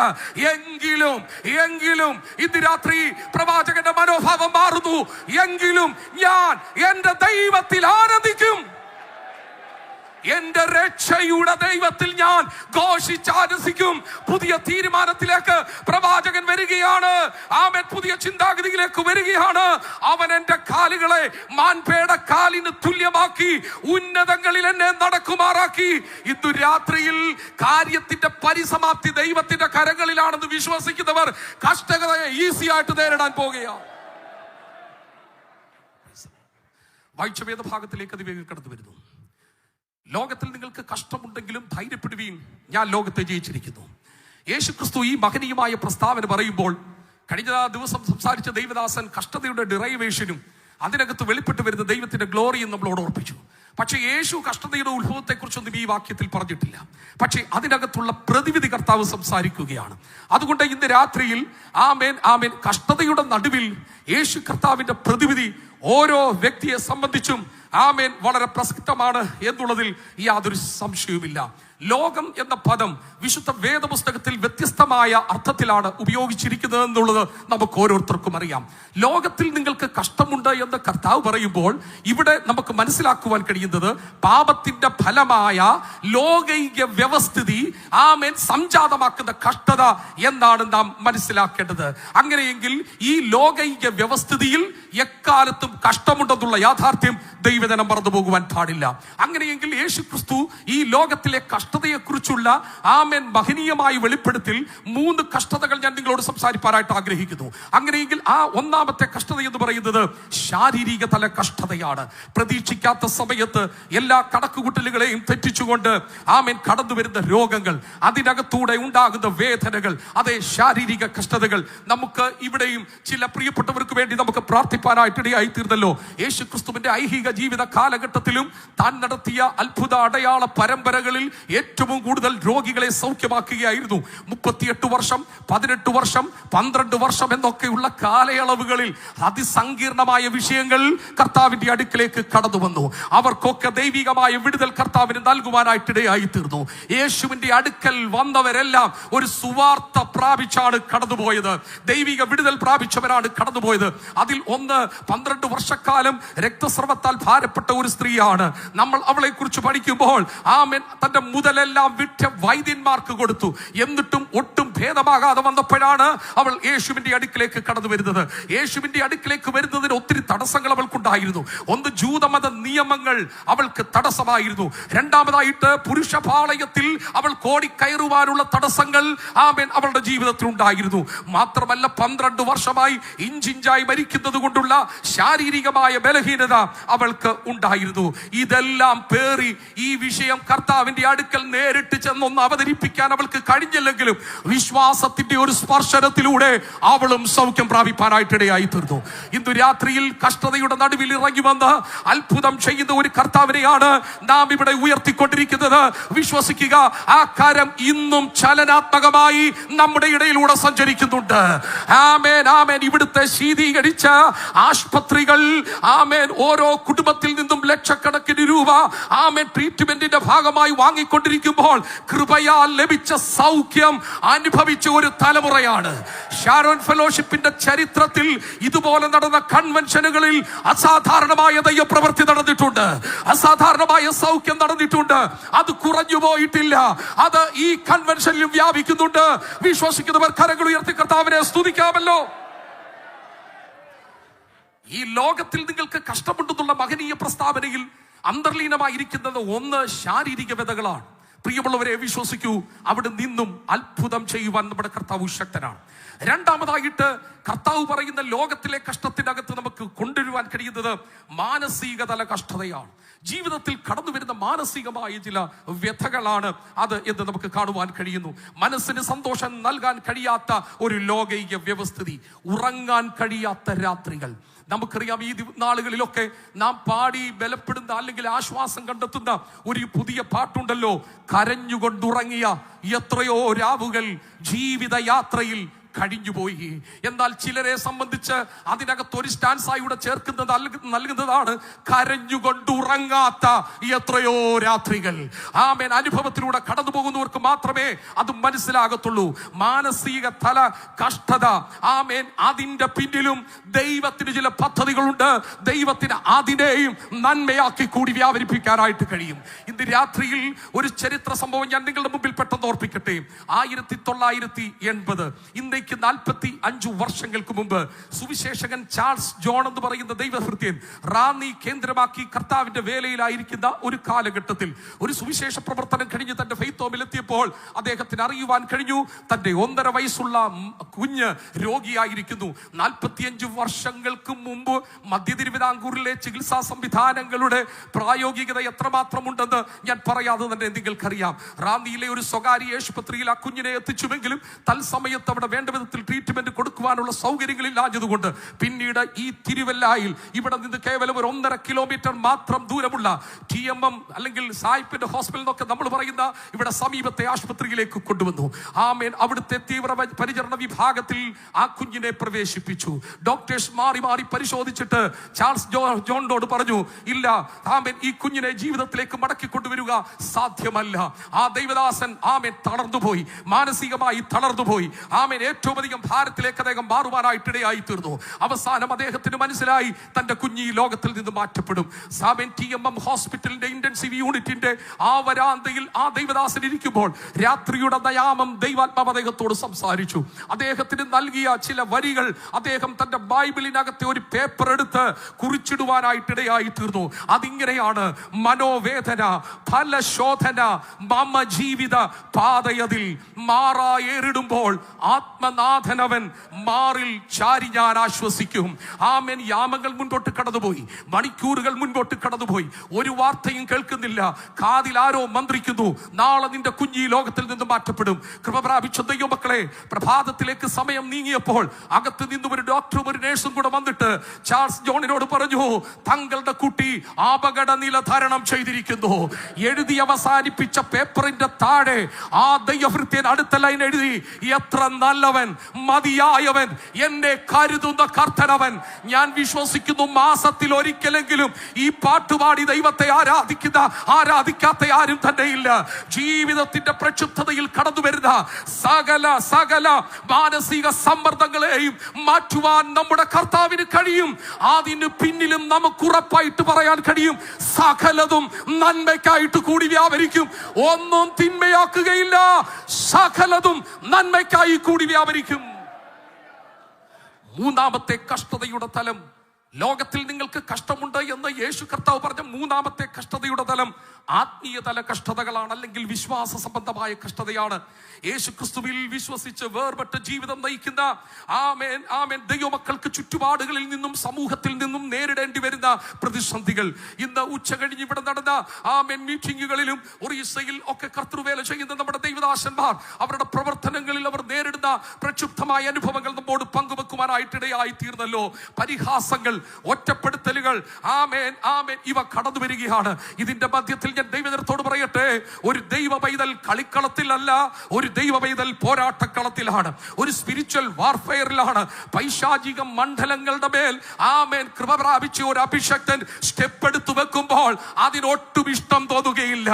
എങ്കിലും ഇന്ന് രാത്രി പ്രവാചകന്റെ മനോഭാവം മാറുന്നു. എങ്കിലും ഞാൻ എന്റെ ദൈവത്തിൽ ആനന്ദിക്കും, എന്റെ രക്ഷയുടെ ദൈവത്തിൽ ഞാൻ ഘോഷിച്ചാനന്ദിക്കും. പുതിയ തീരുമാനത്തിലേക്ക് പ്രവാചകൻ വരികയാണ്. ആമേൻ. പുതിയ ചിന്താഗതിയിലേക്ക് വരികയാണ്. അവൻ എന്റെ കാലുകളെ മാൻപേട കാലിന് തുല്യമാക്കി ഉന്നതങ്ങളിൽ എന്നെ നടക്കുമാറാക്കി. ഇന്നു രാത്രിയിൽ കാര്യത്തിന്റെ പരിസമാപ്തി ദൈവത്തിന്റെ കരങ്ങളിലാണെന്ന് വിശ്വസിക്കുന്നവർ കഷ്ടതയെ ഈസി ആയിട്ട് നേരിടാൻ പോകുകയാണ്. വായിച്ച വേദഭാഗത്തിലേക്ക് അതിവേഗം കടന്നു വരുന്നു. ലോകത്തിൽ നിങ്ങൾക്ക് കഷ്ടമുണ്ടെങ്കിലും ധൈര്യപ്പെടുവീൻ, ഞാൻ ലോകത്തെ ജയിച്ചിരിക്കുന്നു. യേശുക്രിസ്തു ഈ മഹനീയമായ പ്രസ്താവന പറയുമ്പോൾ കഴിഞ്ഞ ദിവസം സംസാരിച്ച ദൈവദാസൻ കഷ്ടതയുടെ ഡിറൈവേഷനും അതിനകത്ത് വെളിപ്പെട്ട് വരുന്ന ദൈവത്തിന്റെ ഗ്ലോറിയും നമ്മളോട് ഓർപ്പിച്ചു. പക്ഷെ യേശു കഷ്ടതയുടെ ഉത്ഭവത്തെക്കുറിച്ചൊന്നും ഈ വാക്യത്തിൽ പറഞ്ഞിട്ടില്ല. പക്ഷെ അതിനകത്തുള്ള പ്രതിവിധി കർത്താവ് സംസാരിക്കുകയാണ്. അതുകൊണ്ട് ഇന്ന് രാത്രിയിൽ ആമേൻ, ആമേൻ, കഷ്ടതയുടെ നടുവിൽ യേശു കർത്താവിന്റെ പ്രതിവിധി ഓരോ വ്യക്തിയെ സംബന്ധിച്ചും ആമേൻ വളരെ പ്രസക്തമാണ് എന്നുള്ളതിൽ യാതൊരു സംശയവുമില്ല. ലോകം എന്ന പദം വിശുദ്ധ വേദപുസ്തകത്തിൽ വ്യത്യസ്തമായ അർത്ഥത്തിലാണ് ഉപയോഗിച്ചിരിക്കുന്നത് എന്നുള്ളത് നമുക്ക് ഓരോരുത്തർക്കും അറിയാം. ലോകത്തിൽ നിങ്ങൾക്ക് കഷ്ടമുണ്ട് എന്ന് കർത്താവ് പറയുമ്പോൾ ഇവിടെ നമുക്ക് മനസ്സിലാക്കുവാൻ കഴിയുന്നത് പാപത്തിന്റെ ഫലമായ ലോകൈക വ്യവസ്ഥിതി ആമേൻ സംജാതമാക്കുന്ന കഷ്ടത എന്നാണ് നാം മനസ്സിലാക്കേണ്ടത്. അങ്ങനെയെങ്കിൽ ഈ ലോകൈക വ്യവസ്ഥിതിയിൽ എക്കാലത്തും കഷ്ടമുണ്ടെന്നുള്ള യാഥാർത്ഥ്യം ദൈവജനം മറന്നു പോകുവാൻ പാടില്ല. അങ്ങനെയെങ്കിൽ യേശുക്രിസ്തു ഈ ലോകത്തിലെ കഷ്ടതയെക്കുറിച്ചുള്ള ആമേൻ മഹനീയമായ വെളിപ്പെടുത്തിൽ 3 കഷ്ടതകൾ ഞാൻ നിങ്ങളോട് സംസാരിപ്പാനായിട്ട് ആഗ്രഹിക്കുന്നു. അങ്ങനെയെങ്കിൽ ആ ഒന്നാമത്തെ കഷ്ടത എന്ന് പറയുന്നത് ശാരീരിക തല കഷ്ടതയാണ്. പ്രതീക്ഷിക്കാത്ത സമയത്ത് എല്ലാ കണക്കുകൂട്ടലുകളെയും തെറ്റിച്ചുകൊണ്ട് ആമേൻ കടന്നു വരുന്ന രോഗങ്ങൾ, അതിനകത്തൂടെ ഉണ്ടാകുന്ന വേദനകൾ, അതേ ശാരീരിക കഷ്ടതകൾ. നമുക്ക് ഇവിടെയും ചില പ്രിയപ്പെട്ടവർക്ക് വേണ്ടി നമുക്ക് പ്രാർത്ഥിപ്പാനായിട്ട് ഇടയായി തീർന്നല്ലോ. യേശു ക്രിസ്തുവിന്റെ ഐഹിക ജീവിത കാലഘട്ടത്തിലും താൻ നടത്തിയ അത്ഭുത അടയാള പരമ്പരകളിൽ ഏറ്റവും കൂടുതൽ രോഗികളെ സൗഖ്യമാക്കുകയായിരുന്നു. 38 വർഷം, 18 വർഷം, 12 വർഷം എന്നൊക്കെയുള്ള കാലയളവുകളിൽ അതിസങ്കീർണമായ വിഷയങ്ങൾ കർത്താവിന്റെ അടുക്കിലേക്ക് കടന്നു വന്നു. അവർക്കൊക്കെ ദൈവികമായ വിടുതൽ കർത്താവിന് നൽകുവാനായിട്ടിടയായി തീർന്നു. യേശുവിന്റെ അടുക്കൽ വന്നവരെല്ലാം ഒരു സുവാർത്ത പ്രാപിച്ചാണ് കടന്നുപോയത്. ദൈവിക വിടുതൽ പ്രാപിച്ചവരാണ് കടന്നുപോയത്. അതിൽ ഒന്ന് 12 വർഷക്കാലം രക്തസ്രവത്താൽ ഭാരപ്പെട്ട ഒരു സ്ത്രീയാണ്. നമ്മൾ അവളെ കുറിച്ച് പഠിക്കുമ്പോൾ ആമേൻ തന്റെ മുതലെല്ലാം വിറ്റ വൈദ്യന്മാർക്ക് കൊടുത്തു. എന്നിട്ടും ഒട്ടും ഭേദമാകാതെ വന്നപ്പോഴാണ് അവൾ യേശുവിന്റെ അടുക്കിലേക്ക് കടന്നു വരുന്നത്. യേശുവിന്റെ അടുക്കിലേക്ക് വരുന്നതിന് ഒത്തിരി തടസ്സങ്ങൾ അവൾക്കുണ്ടായിരുന്നു. ഒന്ന്, ജൂതമത നിയമങ്ങൾ അവൾക്ക് തടസ്സമായിരുന്നു. രണ്ടാമതായിട്ട് പുരുഷപാളയത്തിൽ അവൾ കോടിക്കയറുവാനുള്ള തടസ്സങ്ങൾ ആമേൻ അവളുടെ ജീവിതത്തിൽ ഉണ്ടായിരുന്നു. മാത്രമല്ല 12 വർഷമായി ഇഞ്ചിഞ്ചായി മരിക്കുന്നത് കൊണ്ടുള്ള ശാരീരികമായ ബലഹീനത അവൾക്ക് ഉണ്ടായിരുന്നു. ഇതെല്ലാം പേറി ഈ വിഷയം കർത്താവിന്റെ അടുക്കൽ നേരിട്ട് ചെന്നൊന്ന് അവതരിപ്പിക്കാൻ അവൾക്ക് കഴിഞ്ഞില്ലെങ്കിലും വിശ്വാസത്തിന്റെ ഒരു സ്പർശനത്തിലൂടെ അവളും സൗഖ്യം പ്രാപിപ്പാനായിട്ടിടയായി തീർന്നു. ഇന്ന് രാത്രിയിൽ കഷ്ടതയുടെ നടുവിൽ ഇറങ്ങി വന്ന് അത്ഭുതം ചെയ്യുന്ന ഒരു കർത്താവിനെയാണ് നാം ഇവിടെ ഉയർത്തിക്കൊണ്ടിരിക്കുന്നത്. വിശ്വസിക്കുക, ആ കരം ഇന്നും ചലനാത്മകമായി നമ്മുടെ ഇടയിലൂടെ സഞ്ചരിക്കുന്നുണ്ട്. ആമേൻ, ആമേൻ. ഇവിടുത്തെ ശീതീകരിച്ച ആശുപത്രികൾ ആമേൻ ഓരോ കുടുംബത്തിൽ നിന്നും ലക്ഷക്കണക്കിന് രൂപ ആമേൻ ട്രീറ്റ്മെന്റിന്റെ ഭാഗമായി വാങ്ങിക്കൊണ്ടിരിക്കുമ്പോൾ കൃപയാൽ ലഭിച്ച സൗഖ്യം അനുഭവിച്ച ഒരു തലമുറയാണ്. ഷാരോൺ ഫെലോഷിപ്പിന്റെ ചരിത്രത്തിൽ ഇതുപോലെ നടന്ന കൺവെൻഷനുകളിൽ അസാധാരണമായ ദൈവപ്രവൃത്തി നടന്നിട്ടുണ്ട്. അസാധാരണമായ സൗഖ്യം നടന്നിട്ടുണ്ട്. അത് കുറഞ്ഞു പോയിട്ടില്ല. അത് ഈ കൺവെൻഷനിലും വ്യാപിക്കുന്നുണ്ട്. വിശ്വസിക്കുന്നവർ കരങ്ങൾ ഉയർത്തി കർത്താവിനെ സ്തുതിക്കാമല്ലോ. ഈ ലോകത്തിൽ നിങ്ങൾക്ക് കഷ്ടമുണ്ടെന്നുള്ള മഹനീയ പ്രസ്താവനയിൽ അന്തർലീനമായിരിക്കുന്നത് ഒന്ന് ശാരീരിക വ്യതകളാണ്. പ്രിയമുള്ളവരെ, വിശ്വസിക്കൂ, അവിടെ നിന്നും അത്ഭുതം ചെയ്യുവാൻ നമ്മുടെ കർത്താവ് ശക്തനാണ്. രണ്ടാമതായിട്ട് കർത്താവ് പറയുന്ന ലോകത്തിലെ കഷ്ടത്തിനകത്ത് നമുക്ക് കൊണ്ടുവരുവാൻ കഴിയുന്നത് മാനസികതല കഷ്ടതയാണ്. ജീവിതത്തിൽ കടന്നു വരുന്ന മാനസികമായ ചില വ്യഥകളാണ് അത് എന്ന് നമുക്ക് കാണുവാൻ കഴിയുന്നു. മനസ്സിന് സന്തോഷം നൽകാൻ കഴിയാത്ത ഒരു ലോകൈക വ്യവസ്ഥിതി, ഉറങ്ങാൻ കഴിയാത്ത രാത്രികൾ. നമുക്കറിയാം, ഈ നാളുകളിലൊക്കെ നാം പാടി ബലപ്പെടുന്ന അല്ലെങ്കിൽ ആശ്വാസം കണ്ടെത്തുന്ന ഒരു പുതിയ പാട്ടുണ്ടല്ലോ, കരഞ്ഞുകൊണ്ടുറങ്ങിയ എത്രയോ രാവുകൾ ജീവിതയാത്രയിൽ കഴിഞ്ഞുപോയി. എന്നാൽ ചിലരെ സംബന്ധിച്ച് അതിനകത്ത് ഒരു സ്റ്റാൻസായൂടെ ചേർക്കുന്നത് നൽകുന്നതാണ് കരഞ്ഞുകൊണ്ടുറങ്ങാത്ത എത്രയോ രാത്രികൾ. ആമേൻ. അനുഭവത്തിലൂടെ കടന്നു പോകുന്നവർക്ക് മാത്രമേ അത് മനസ്സിലാകത്തുള്ളൂ. മാനസിക തല കഷ്ടത, ആമേൻ, അതിന്റെ പിന്നിലും ദൈവത്തിന് ചില പദ്ധതികളുണ്ട്. ദൈവത്തിന് അതിനെയും നന്മയാക്കി കൂടി വ്യാപരിപ്പിക്കാനായിട്ട് കഴിയും. ഇന്ന് രാത്രിയിൽ ഒരു ചരിത്ര സംഭവം ഞാൻ നിങ്ങളുടെ മുമ്പിൽ പെട്ടെന്ന് ഓർപ്പിക്കട്ടെ. 1980 ഇന്നേക്ക് 45 വർഷങ്ങൾക്ക് മുമ്പ് സുവിശേഷകൻ ചാൾസ് ജോൺ എന്ന് പറയുന്ന ദൈവഭൃത്യൻ റാന്നി കേന്ദ്രമാക്കി കർത്താവിന്റെ വേലയിലായിരിക്കുന്ന ഒരു കാലഘട്ടത്തിൽ ഒരു സുവിശേഷ പ്രവർത്തനം കഴിഞ്ഞ് തന്റെ ഫെയ്ത്ത് ഹോമിലെത്തിയപ്പോൾ അദ്ദേഹത്തിന് അറിയുവാൻ കഴിഞ്ഞു തന്റെ 1.5 വയസ്സുള്ള കുഞ്ഞ് രോഗിയായിരിക്കുന്നു. 45 വർഷങ്ങൾക്ക് മുമ്പ് മധ്യ തിരുവിതാംകൂറിലെ ചികിത്സാ സംവിധാനങ്ങളുടെ പ്രായോഗികത എത്രമാത്രം ഉണ്ടെന്ന് ഞാൻ പറയാതെ തന്നെ നിങ്ങൾക്കറിയാം. റാന്നിയിലെ ഒരു സ്വകാര്യ ആശുപത്രിയിൽ ആ കുഞ്ഞിനെ എത്തിച്ചുവെങ്കിലും തൽസമയത്ത് അവിടെ വേണ്ട വിധത്തിൽ ട്രീറ്റ്മെന്റ് കൊടുക്കുവാനുള്ള സൗകര്യങ്ങളില്ലാഞ്ഞതുകൊണ്ട് പിന്നീട് ഈ തിരുവല്ലായിൽ ഇവിടെ നിന്ന് കേവലം ഒരു 1.5 കിലോമീറ്റർ മാത്രം ദൂരമുള്ള TMM അല്ലെങ്കിൽ സായിപ്പിന്റെ ഹോസ്പിറ്റൽ എന്നൊക്കെ നമ്മൾ പറയുന്ന ഇവിടെ സമീപത്തെ ആശുപത്രിയിലേക്ക് കൊണ്ടുവന്നു. ആമേൻ. അവിടുത്തെ തീവ്ര പരിചരണ വിഭാഗത്തിൽ ആ കുഞ്ഞിനെ പ്രവേശിപ്പിച്ചു. ഡോക്ടേഴ്സ് മാറി മാറി പരിശോധിച്ചിട്ട് ചാൾസ് ജോണിനോട് പറഞ്ഞു, ഇല്ല, ആമേൻ, ഈ കുഞ്ഞിനെ ജീവിതത്തിലേക്ക് മടക്കി കൊണ്ടുവരിക സാധ്യമല്ല. ആ ദൈവദാസൻ ആമേൻ തളർന്നുപോയി, മാനസികമായി തളർന്നുപോയി. ആമേൻ. ഏറ്റവും അധികം ഭാരത്തിലേക്ക് അദ്ദേഹം മാറുവാനായിട്ടിടയായി തീർന്നു. അവസാനം അദ്ദേഹത്തിന് മനസ്സിലായി തന്റെ കുഞ്ഞ് ഈ ലോകത്തിൽ നിന്ന് മാറ്റപ്പെടും. TMM ഹോസ്പിറ്റലിന്റെ ഇന്റൻസീവ് യൂണിറ്റിന്റെ ആ വരാന്തയിൽ ആ ദൈവദാസൻ ഇരിക്കുമ്പോൾ രാത്രിയുടെ നയാമം ദൈവാത്മാവ് അദ്ദേഹത്തോട് സംസാരിച്ചു. അദ്ദേഹത്തിന് നൽകിയ ചില വരികൾ അദ്ദേഹം തന്റെ ബൈബിളിനകത്തെ ഒരു പേപ്പർ എടുത്ത് കുറിച്ചിടുവാനായിട്ടിടയായി തീർന്നു. അതിങ്ങനെയാണ്: മനോവേദന ഫലശോധന മമ ജീവിത പാതയതിൽ മാറായേറിടുമ്പോൾ ആത്മനാഥനവൻ മാറിൽ ചാരി ഞാൻ ആശ്വസിക്കും. ആമേൻ. യാമങ്ങൾ മുൻപോട്ട് കടന്നുപോയി, മണിക്കൂറുകൾ മുൻപോട്ട് കടന്നുപോയി, ഒരു വാർത്തയും കേൾക്കുന്നില്ല. കാതിൽ ആരോ മന്ത്രിക്കുന്നു, നാളെ നിന്റെ കുഞ്ഞി ലോകത്തിൽ നിന്ന് മാറ്റപ്പെടും. കൃപ പ്രാപിച്ച ദൈവമക്കളെ, പ്രഭാതത്തിലേക്ക് സമയം നീങ്ങിയപ്പോൾ അകത്ത് നിന്നും ഒരു ഡോക്ടറും ഒരു നേഴ്സും കൂടെ വന്നിട്ട് ചാൾസ് ജോണിനോട് പറഞ്ഞു, തങ്ങളുടെ കുട്ടി അപകട നില ധാരണം ചെയ്തിരിക്കുന്നു. എഴുതി അവസാനിപ്പിച്ച പേപ്പറിന്റെ താഴെ ആ ദൈവഭൃത്യൻ അടുത്ത ലൈൻ എഴുതി: എത്ര നല്ലവൻ, മതിയായവൻ, എന്നെ കരുതുന്ന കർത്തനവൻ. ഞാൻ വിശ്വസിക്കുന്നു മാസത്തിൽ ഒരിക്കലെങ്കിലും ഈ പാട്ടുപാടി ദൈവത്തെ ആരാധിക്കാത്ത ആരും തന്നെ ഇല്ല. ജീവിതത്തിന്റെ പ്രക്ഷുബ്ധതയിൽ കടന്നു വരുന്ന സകല മാനസിക സമ്മർദ്ദങ്ങളെയും മാറ്റുവാൻ നമ്മുടെ കർത്താവിന് കഴിയും. അതിന് പിന്നിലും നമുക്ക് ഉറപ്പായിട്ട് പറയാൻ കഴിയും, സകലതും നന്മയ്ക്കായിട്ട് കൂടി വ്യാപരിക്കും. ഒന്നും തിന്മയാക്കുകയില്ല, സകലതും നന്മയ്ക്കായി കൂടി വ്യാപരിക്കും. മൂന്നാമത്തെ കഷ്ടതയുടെ തലം, ലോകത്തിൽ നിങ്ങൾക്ക് കഷ്ടമുണ്ട് എന്ന് യേശു കർത്താവ് പറഞ്ഞ മൂന്നാമത്തെ കഷ്ടതയുടെ തലം ആത്മീയ തല കഷ്ടതകളാണ്, അല്ലെങ്കിൽ വിശ്വാസ സംബന്ധമായ കഷ്ടതയാണ്. യേശു ക്രിസ്തുവിൽ വിശ്വസിച്ച് വേർപെട്ട ജീവിതം നയിക്കുന്ന ദൈവമക്കൾക്ക് ചുറ്റുപാടുകളിൽ നിന്നും സമൂഹത്തിൽ നിന്നും നേരിടേണ്ടി വരുന്ന പ്രതിസന്ധികൾ. ഇന്ന് ഉച്ച കഴിഞ്ഞ് ഇവിടെ നടന്ന മീറ്റിങ്ങുകളിലും ഒറീസയിൽ ഒക്കെ കർത്തൃവേല ചെയ്യുന്ന നമ്മുടെ ദൈവദാസന്മാർ അവരുടെ പ്രവർത്തനങ്ങളിൽ അവർ നേരിടുന്ന പ്രക്ഷുബ്ധമായ അനുഭവങ്ങൾ നമ്മോട് പങ്കുവെക്കുവാനായിട്ടിടയായി തീർന്നല്ലോ. പരിഹാസങ്ങൾ, ഒറ്റപ്പെടുത്തലുകൾ, ഇവ കടന്നു വരികയാണ്. ഇതിന്റെ മധ്യത്തിൽ ഞാൻ ദൈവജനത്തോട് പറയട്ടെ, ഒരു ദൈവ പൈതൽ കളിക്കളത്തിലല്ല, ഒരു ദൈവ പൈതൽ പോരാട്ടക്കളത്തിലാണ്, ഒരു സ്പിരിച്വൽ വാർഫെയറിലാണ്. പൈശാചിക മണ്ഡലങ്ങളുടെ മേൽ കൃപ പ്രാപിച്ച ഒരു അഭിഷക്തൻ സ്റ്റെപ്പ് എടുത്തു വെക്കുമ്പോൾ അതിനൊട്ടും ഇഷ്ടം തോന്നുകയില്ല.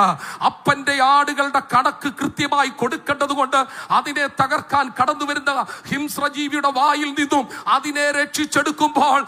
അപ്പന്റെ ആടുകളുടെ കണക്ക് കൃത്യമായി കൊടുക്കേണ്ടത് കൊണ്ട് അതിനെ തകർക്കാൻ കടന്നു വരുന്ന ഹിംസ്രജീവിയുടെ വായിൽ നിന്നും അതിനെ രക്ഷിച്ചെടുക്കുമ്പോൾ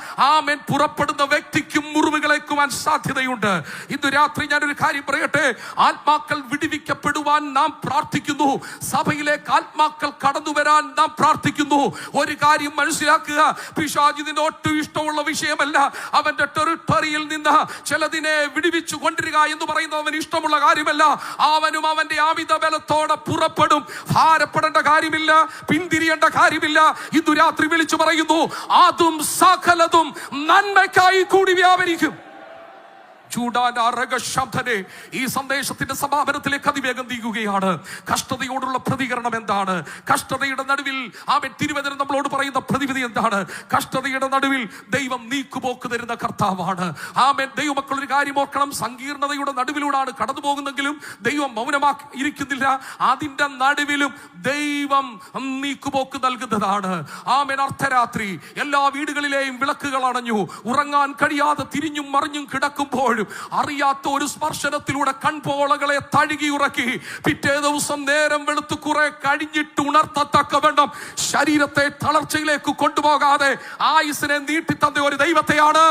പുറപ്പെടുന്ന വ്യക്തിക്കും മുറിവുകളേക്കുവാൻ സാധ്യതയുണ്ട്. ഇന്ന് രാത്രി ഞാനൊരു കാര്യം പറയട്ടെ, ആത്മാക്കൾ വിടുവിക്കപ്പെടുവാൻ നാം പ്രാർത്ഥിക്കുന്നു. സഭയിലേക്ക് ആത്മാക്കൾ കടന്നു വരാൻ നാം പ്രാർത്ഥിക്കുന്നു. ഒരു കാര്യം മനസ്സിലാക്കുക, പിശാചിന് ഒട്ടും ഇഷ്ടമുള്ള വിഷയമല്ല അവന്റെ ടെറിട്ടറിയിൽ നിന്ന് ചിലതിനെ വിടുവിച്ചു കൊണ്ടിരിക എന്ന് പറയുന്നത് അവന് ഇഷ്ടമുള്ള കാര്യമല്ല. അവനും അവന്റെ അമിത ബലത്തോടെ പുറപ്പെടും. ഭാരപ്പെടേണ്ട കാര്യമില്ല, പിന്തിരിയേണ്ട കാര്യമില്ല. ഇന്നു രാത്രി വിളിച്ചു പറയുന്നു, അതും സകലതും നന്മയ്ക്കായി കൂടി വ്യാപരിക്കും. ഈ സന്ദേശത്തിന്റെ സമാപനത്തിലേക്ക് അതിവേഗം നീങ്ങുകയാണ്. കഷ്ടതയോടുള്ള പ്രതികരണം എന്താണ്? കഷ്ടതയുടെ നടുവിൽ തിരുവചനം നമ്മളോട് പറയുന്ന പ്രതിവിധി എന്താണ്? കഷ്ടതയുടെ നടുവിൽ ദൈവം നീക്കുപോക്ക് തരുന്ന കർത്താവാണ്. ദൈവമക്കൾ ഒരു കാര്യം ഓർക്കണം, സങ്കീർണതയുടെ നടുവിലൂടെയാണ് കടന്നു പോകുന്നെങ്കിലും ദൈവം മൗനമാക്കി ഇരിക്കുന്നില്ല. അതിന്റെ നടുവിലും ദൈവം നീക്കുപോക്ക് നൽകുന്നതാണ്. അർദ്ധരാത്രി എല്ലാ വീടുകളിലെയും വിളക്കുകൾ അണഞ്ഞു. ഉറങ്ങാൻ കഴിയാതെ തിരിഞ്ഞും മറിഞ്ഞും കിടക്കുമ്പോൾ അറിയാത്ത ഒരു സ്പർശനത്തിലൂടെ കൺപോളകളെ തഴുകി ഉറക്കി പിറ്റേ ദിവസം നേരം വെളുത്ത് കുറെ കഴിഞ്ഞിട്ട് ഉണർത്തത്തക്കവണ്ണം ശരീരത്തെ തളർച്ചയിലേക്ക് കൊണ്ടുപോകാതെ ആയുസിനെ നീട്ടിത്തന്ന ഒരു ദൈവത്തെയാണ്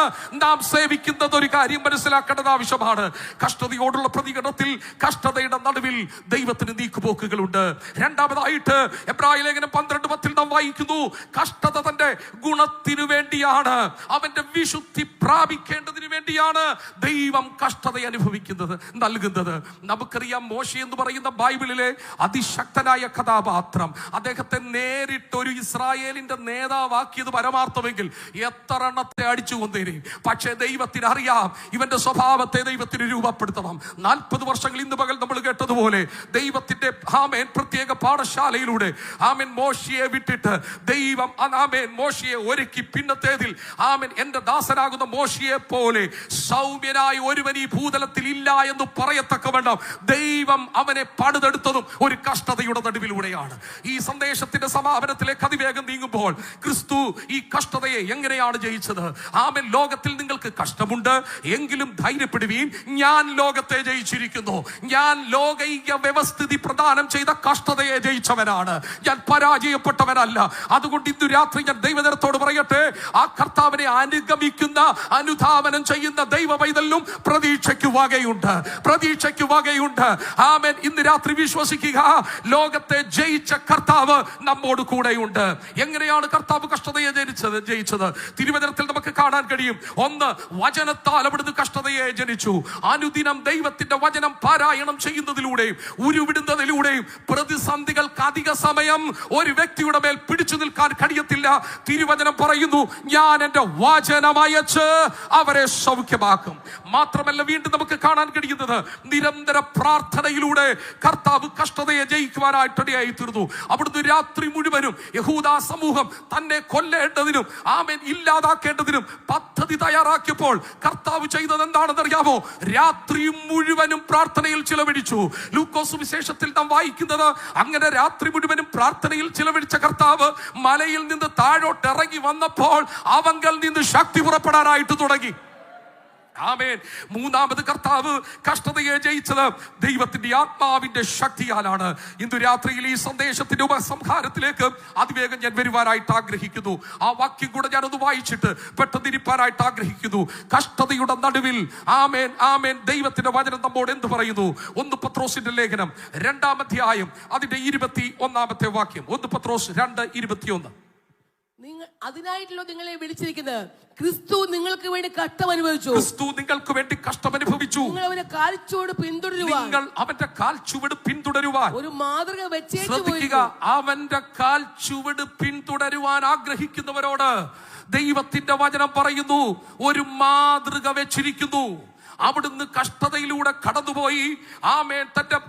നാം സേവിക്കുന്നത്. ഒരു കാര്യം മനസ്സിലാക്കേണ്ടത് ആവശ്യമാണ്. കഷ്ടതയോടുള്ള പ്രതികരണത്തിൽ കഷ്ടതയുടെ നടുവിൽ ദൈവത്തിന് നീക്കുപോക്കുകളുണ്ട്. രണ്ടാമതായിട്ട് എബ്രായ ലേഖനം 12:10 നാം വായിക്കുന്നു, കഷ്ടത തന്റെ ഗുണത്തിനു വേണ്ടിയാണ്, അവന്റെ വിശുദ്ധി പ്രാപിക്കേണ്ടതിന് വേണ്ടിയാണ് ദൈവം കഷ്ടത അനുഭവിക്കുന്നത് നൽകുന്നത്. നമുക്കറിയാം, മോശെ എന്ന് പറയുന്ന ബൈബിളിലെ അതിശക്തനായ കഥാപാത്രം, അദ്ദേഹത്തെ നേരിട്ടൊരു ഇസ്രായേലിന്റെ നേതാവാക്കിയത് പരമാർത്ഥമെങ്കിൽ എത്ര എണ്ണത്തെ അടിച്ചു കൊന്നേനെ. പക്ഷേ ദൈവത്തിന് അറിയാം ഇവന്റെ സ്വഭാവത്തെ ദൈവത്തിന് രൂപപ്പെടുത്തണം. 40 വർഷങ്ങൾ ഇന്ന് പകൽ നമ്മൾ കേട്ടതുപോലെ ദൈവത്തിന്റെ പ്രത്യേക പാഠശാലയിലൂടെ മോശയെ വിട്ടിട്ട് ദൈവം മോശയെ ഒരുക്കി. പിന്നത്തേതിൽ എന്റെ ദാസനാകുന്ന മോശയെ പോലെ സൗമ്യനായ നീതിമാനായ ഒരുവൻ ഈ ഭൂതലത്തിൽ ഇല്ല എന്ന് പറയത്തക്കവണ്ണം ദൈവം അവനെ പണിതെടുത്തതും ഒരു കഷ്ടതയുടെ നടുവിലൂടെയാണ്. ഈ സന്ദേശത്തിന്റെ സമാപനത്തിലേക്ക് അതിവേഗം നീങ്ങുമ്പോൾ ക്രിസ്തു ഈ കഷ്ടതയെ എങ്ങനെയാണ് ജയിച്ചത്? ആമേൻ. ലോകത്തിൽ നിങ്ങൾക്ക് കഷ്ടമുണ്ട്, എങ്കിലും ധൈര്യപ്പെടുവീൻ, ഞാൻ ലോകത്തെ ജയിച്ചിരിക്കുന്നു. ഞാൻ ലോകൈക വ്യവസ്ഥിതി പ്രദാനം ചെയ്ത കഷ്ടതയെ ജയിച്ചവനാണ്, ഞാൻ പരാജയപ്പെട്ടവനല്ല. അതുകൊണ്ട് ഇന്നു രാത്രി ഞാൻ ദൈവജനത്തോട് പറയട്ടെ, ആ കർത്താവിനെ അനുഗമിക്കുന്ന അനുധാവനം ചെയ്യുന്ന ദൈവ പൈതലിനും പ്രതീക്ഷയ്ക്ക് വകയുണ്ട്, പ്രതീക്ഷയ്ക്ക് വകയുണ്ട്. ആമേൻ. ഇന്ന് രാത്രി വിശ്വസിക്കുക, ലോകത്തെ ജയിച്ച കർത്താവ് നമ്മോട് കൂടെയുണ്ട്. എങ്ങനെയാണ് കർത്താവ് കഷ്ടതയെ ജയിച്ചത്? തിരുവചനത്തിൽ നമുക്ക് കാണാൻ കഴിയും. ഒന്ന്, വചനത്താൽ അവിടുന്ന് കഷ്ടതയെ ജനിച്ചു. അനുദിനം ദൈവത്തിന്റെ വചനം പാരായണം ചെയ്യുന്നതിലൂടെയും ഉരുവിടുന്നതിലൂടെയും പ്രതിസന്ധികൾക്ക് അധിക സമയം ഒരു വ്യക്തിയുടെ മേൽ പിടിച്ചു നിൽക്കാൻ കഴിയത്തില്ല. തിരുവചനം പറയുന്നു, ഞാൻ എന്റെ വചനം അയച്ച് അവരെ സൗഖ്യമാക്കും. മാത്രമല്ല, വീണ്ടും നമുക്ക് കാണാൻ കഴിയുന്നത് നിരന്തര പ്രാർത്ഥനയിലൂടെ കർത്താവ് കഷ്ടതയെ ജയിക്കുവാനായിട്ടിടയായി തീർന്നു. അവിടുന്ന് രാത്രി മുഴുവനും യഹൂദ സമൂഹം തന്നെ കൊല്ലേണ്ടതിനും ആമേൻ ഇല്ലാതാക്കേണ്ടതിനും പദ്ധതി തയ്യാറാക്കിയപ്പോൾ കർത്താവ് ചെയ്തത് എന്താണെന്ന് അറിയാമോ? രാത്രി മുഴുവനും പ്രാർത്ഥനയിൽ ചിലവഴിച്ചു. ലൂക്കോസ് സുവിശേഷത്തിൽ നാം വായിക്കുന്നത്, അങ്ങനെ രാത്രി മുഴുവനും പ്രാർത്ഥനയിൽ ചിലവഴിച്ച കർത്താവ് മലയിൽ നിന്ന് താഴോട്ട് ഇറങ്ങി വന്നപ്പോൾ അവങ്കൽ നിന്ന് ശക്തി പുറപ്പെടാനായിട്ട് തുടങ്ങി. ആമേൻ. മൂന്നാമത് കർത്താവ് കഷ്ടതയെ ജയിച്ചത് ദൈവത്തിന്റെ ആത്മാവിന്റെ ശക്തിയാലാണ്. ഇന്ന് രാത്രിയിൽ ഈ സന്ദേശത്തിന്റെ ഉപസംഹാരത്തിലേക്ക് അതിവേഗം ഞാൻ വരുവാനായിട്ട് ആഗ്രഹിക്കുന്നു. ആ വാക്യം കൂടെ ഞാനൊന്ന് വായിച്ചിട്ട് പെട്ടെന്നിരിപ്പാനായിട്ട് ആഗ്രഹിക്കുന്നു. കഷ്ടതയുടെ നടുവിൽ ആമേൻ, ആമേൻ, ദൈവത്തിന്റെ വചനം നമ്മോട് എന്ത് പറയുന്നു? 1 പത്രോസിന്റെ ലേഖനം 2-ാം അധ്യായം അതിന്റെ 21-ാമത്തെ വാക്യം. 1 പത്രോസ് 2:21. അതിനായിട്ടല്ലോ നിങ്ങളെ വിളിച്ചിരിക്കുന്നത്. ക്രിസ്തു നിങ്ങൾക്ക് വേണ്ടി കഷ്ടം അനുഭവിച്ചു. ക്രിസ്തു നിങ്ങൾക്ക് വേണ്ടി കഷ്ടം അനുഭവിച്ചു. നിങ്ങൾ അവന്റെ കാൽച്ചുവട് പിന്തുടരുവാൻ, നിങ്ങൾ അവന്റെ കാൽച്ചുവട് പിന്തുടരുവാൻ ഒരു മാതൃക വെച്ചേച്ചു. അവന്റെ കാൽച്ചുവട് പിന്തുടരുവാൻ ആഗ്രഹിക്കുന്നവരോട് ദൈവത്തിന്റെ വചനം പറയുന്നു, ഒരു മാതൃക വെച്ചിരിക്കുന്നു. അവിടുന്ന് കഷ്ടതയിലൂടെ കടന്നുപോയി ആമേൻ തന്റെ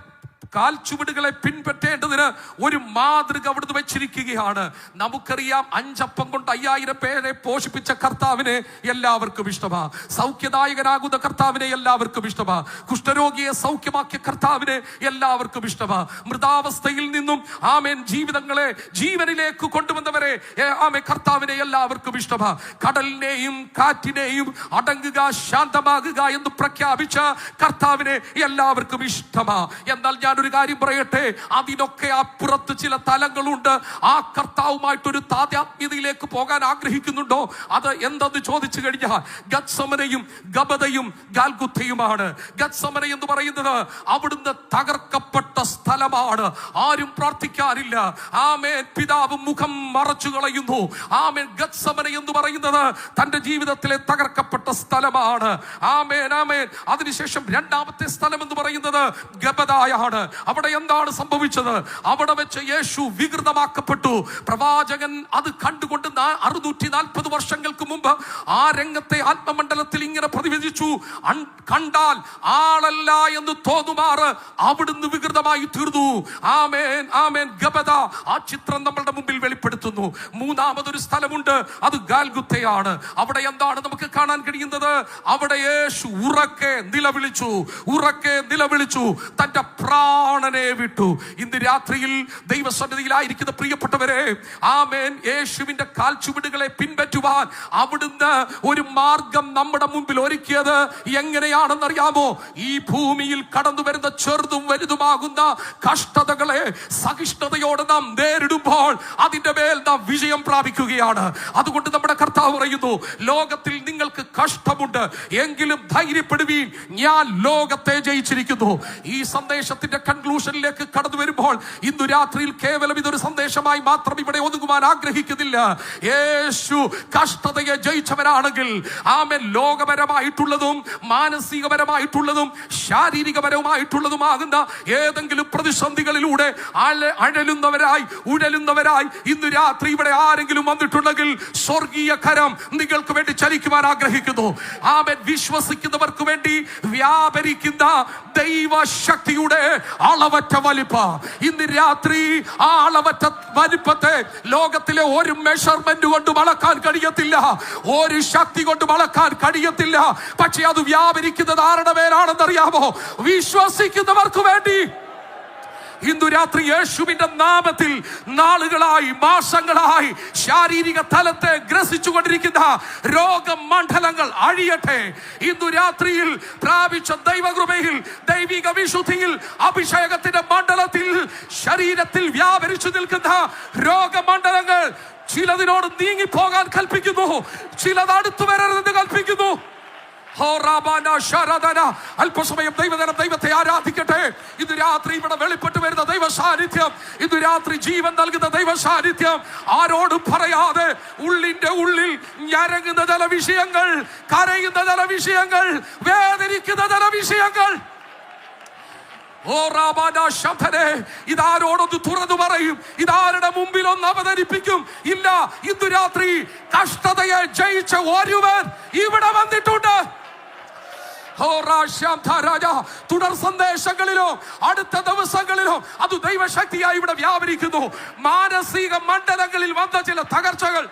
കാൽച്ചുവടുകളെ പിൻപറ്റേണ്ടതിന് ഒരു മാതൃക അവിടുന്ന് വെച്ചിരിക്കുകയാണ്. നമുക്കറിയാം, 5 അപ്പം കൊണ്ട് 5000 പേരെ പോഷിപ്പിച്ച കർത്താവിനെ എല്ലാവർക്കും ഇഷ്ടമാ. സൗഖ്യദായകനാകുന്ന കർത്താവിനെ എല്ലാവർക്കും ഇഷ്ടമാ. കുഷ്ഠരോഗിയെ സൗഖ്യമാക്കിയ കർത്താവിനെ എല്ലാവർക്കും ഇഷ്ടമാ. മൃതാവസ്ഥയിൽ നിന്നും ആമേൻ ജീവിതങ്ങളെ ജീവനിലേക്ക് കൊണ്ടുവന്നവരെ ആമേൻ കർത്താവിനെ എല്ലാവർക്കും ഇഷ്ടമാ. കടലിനെയും കാറ്റിനെയും അടങ്ങുക, ശാന്തമാകുക എന്ന് പ്രഖ്യാപിച്ച കർത്താവിനെ എല്ലാവർക്കും ഇഷ്ടമാ. എന്നാൽ ഞാൻ ഒരു കാര്യം പറയട്ടെ, അതിനൊക്കെ അപ്പുറത്ത് ചില തലങ്ങളുണ്ട്. ആ കർത്താവുമായിട്ടൊരു താതാത്മ്യതയിലേക്ക് പോകാൻ ആഗ്രഹിക്കുന്നുണ്ടോ? അത് എന്തെന്ന് ചോദിച്ചു കഴിഞ്ഞാൽ ഗത്സമനയും ഗബദയും ഗാൽഗുത്തയുമാണ്. ഗത്സമന എന്ന് പറയുന്നത് അവിടുന്ന് തകർക്കപ്പെട്ട സ്ഥലമാണ്. ആരും പ്രാർത്ഥിക്കാനില്ല. ആമേൻ. പിതാവ് മുഖം മറച്ചു കളയുന്നു. ആമേൻ. ഗത്സമന എന്ന് പറയുന്നത് തന്റെ ജീവിതത്തിലെ തകർക്കപ്പെട്ട സ്ഥലമാണ്. ആമേൻ, ആമേൻ. അതിനുശേഷം 2-ാമത്തെ സ്ഥലം എന്ന് പറയുന്നത് ഗബദയാണ്. അവിടെ എന്താണ് സംഭവിച്ചത്? അവിടെ വെച്ച് യേശു വികൃതമാക്കപ്പെട്ടു. പ്രവാചകൻ അത് കണ്ടുകൊണ്ട് 640 വർഷങ്ങൾക്ക് മുമ്പ് ആ രംഗത്തെ ആത്മമണ്ഡലത്തിൽ ഇങ്ങനെ പ്രതിവചിച്ചു, കണ്ടാൽ ആളല്ല എന്ന് തോന്നുമാറ് അവിടുന്ന് വികൃതമായി തീർന്നു. ആമേൻ, ആമേൻ. ഗബദ ആ ചിത്രം നമ്മളുടെ മുമ്പിൽ വെളിപ്പെടുത്തുന്നു. 3-ാമതൊരു സ്ഥലമുണ്ട്, അത് ഗാൽഗുത്തയാണ്. അവിടെ എന്താണ് നമുക്ക് കാണാൻ കഴിയുന്നത്? അവിടെ യേശു ഉറക്കെ നിലവിളിച്ചു, ഉറക്കെ നിലവിളിച്ചു, തന്റെ പ്രാണനെ വിട്ടു. ഇന്ന് രാത്രിയിൽ ദൈവസന്നിധിയിലായിരിക്കുന്ന പ്രിയപ്പെട്ടവരെ, ആമേൻ, യേശുവിന്റെ കാൽച്ചുവടുകളെ പിൻപറ്റുവാൻ അവിടുന്ന് ഒരു മാർഗം നമ്മുടെ മുമ്പിൽ ഒരുക്കിയത് എങ്ങനെയാണെന്നറിയാമോ? ഈ ഭൂമിയിൽ കടന്നു വരുന്ന ചെറുതും വലുതുമാകുന്ന കഷ്ടതകളെ സഹിഷ്ണുതയോടെ നാം നേരിടുമ്പോൾ അതിന്റെ മേൽ നാം വിജയം പ്രാപിക്കുകയാണ്. അതുകൊണ്ട് നമ്മുടെ കർത്താവ് പറയുന്നു, ലോകത്തിൽ നിങ്ങൾക്ക് കഷ്ടമുണ്ട്, എങ്കിലും ധൈര്യപ്പെടുവീൻ, ഞാൻ ലോകത്തെ ജയിച്ചിരിക്കുന്നു. ഈ സന്ദേശത്തിന്റെ കൺക്ലൂഷനിലേക്ക് കടന്നു വരുമ്പോൾ ഇന്നു രാത്രിയിൽ കേവലം ഇതൊരു സന്ദേശമായി മാത്രം ഇവിടെ ഒതുങ്ങുവാൻ ആഗ്രഹിക്കുന്നില്ല. യേശു കഷ്ടതയെ ജയിച്ചവരാണെങ്കിൽ ആമേൻ, ലോകപരമായിട്ടുള്ളതും മാനസികപരമായിട്ടുള്ളതും ശാരീരികപരമായിട്ടുള്ളതുമാകുന്ന ഏതെങ്കിലും പ്രതിസന്ധികളിലൂടെ അഴലുന്നവരായി ഉഴലുന്നവരായി ഇന്ന് രാത്രി ഇവിടെ ആരെങ്കിലും വന്നിട്ടുണ്ടെങ്കിൽ സ്വർഗീയ കരം നിങ്ങൾക്ക് വേണ്ടി ചലിക്കുവാൻ ആഗ്രഹിക്കുന്നു. ആമേൻ. വിശ്വസിക്കുന്നവർക്ക് വേണ്ടി വ്യാപരിക്കുന്ന ദൈവശക്തിയുടെ അളവറ്റ വലിപ്പം ഇന്ന് രാത്രി, ആ അളവറ്റ വലിപ്പത്തെ ലോകത്തിലെ ഒരു മെഷർമെന്റ് കൊണ്ട് അളക്കാൻ കഴിയത്തില്ല, ഒരു ശക്തി കൊണ്ട് അളക്കാൻ കഴിയത്തില്ല. പക്ഷെ അത് വ്യാപരിക്കുന്നത് ആരുടെ മേലാണെന്നറിയാമോ? വിശ്വസിക്കുന്നവർക്ക് വേണ്ടി. ഇന്നു രാത്രി യേശുവിന്റെ നാമത്തിൽ നാളുകളായി മാസങ്ങളായി ശാരീരിക തലത്തെ ഗ്രസിച്ചുകൊണ്ടിരിക്കുന്ന രോഗമണ്ഡലങ്ങൾ അഴിയട്ടെ. ഇന്നു രാത്രിയിൽ പ്രാപിച്ച ദൈവകൃപയിൽ, ദൈവിക വിശുദ്ധിയിൽ, അഭിഷേകത്തിന്റെ മണ്ഡലത്തിൽ ശരീരത്തിൽ വ്യാപരിച്ചു നിൽക്കുന്ന രോഗമണ്ഡലങ്ങൾ ചിലതിനോട് നീങ്ങിപ്പോകാൻ കൽപ്പിക്കുന്നു, ചിലത് അടുത്തു വരരുതെന്ന് കൽപ്പിക്കുന്നു. അല്പസമയം ദൈവത്തെ ആരാധിക്കട്ടെ. ഇത് രാത്രി ഇവിടെ വെളിപ്പെട്ടു വരുന്ന ദൈവ സാന്നിധ്യം, ഇത് രാത്രി ജീവൻ നൽകുന്ന ദൈവ സാന്നിധ്യം ആരോടും പറയാതെ ഉള്ളിന്റെ ഉള്ളിൽ ഞരങ്ങുന്ന ചില വിഷയങ്ങൾ, കരയുന്ന ചില വിഷയങ്ങൾ, വേദനിക്കുന്ന ചില വിഷയങ്ങൾ, ഇതാരോടൊന്ന് തുറന്നു പറയും? ഇതാരുടെ മുമ്പിൽ ഒന്ന് അവതരിപ്പിക്കും? ഇല്ല. ഇന്ന് രാത്രി കഷ്ടതയെ ജയിച്ച ഒരുവൻ ഇവിടെ വന്നിട്ടുണ്ട്. തുടർ സന്ദേശങ്ങളിലോ അടുത്ത ദിവസങ്ങളിലോ അത് ദൈവശക്തിയായി ഇവിടെ വ്യാപരിക്കുന്നു. മാനസിക മണ്ഡലങ്ങളിൽ വന്ന ചില തകർച്ചകൾ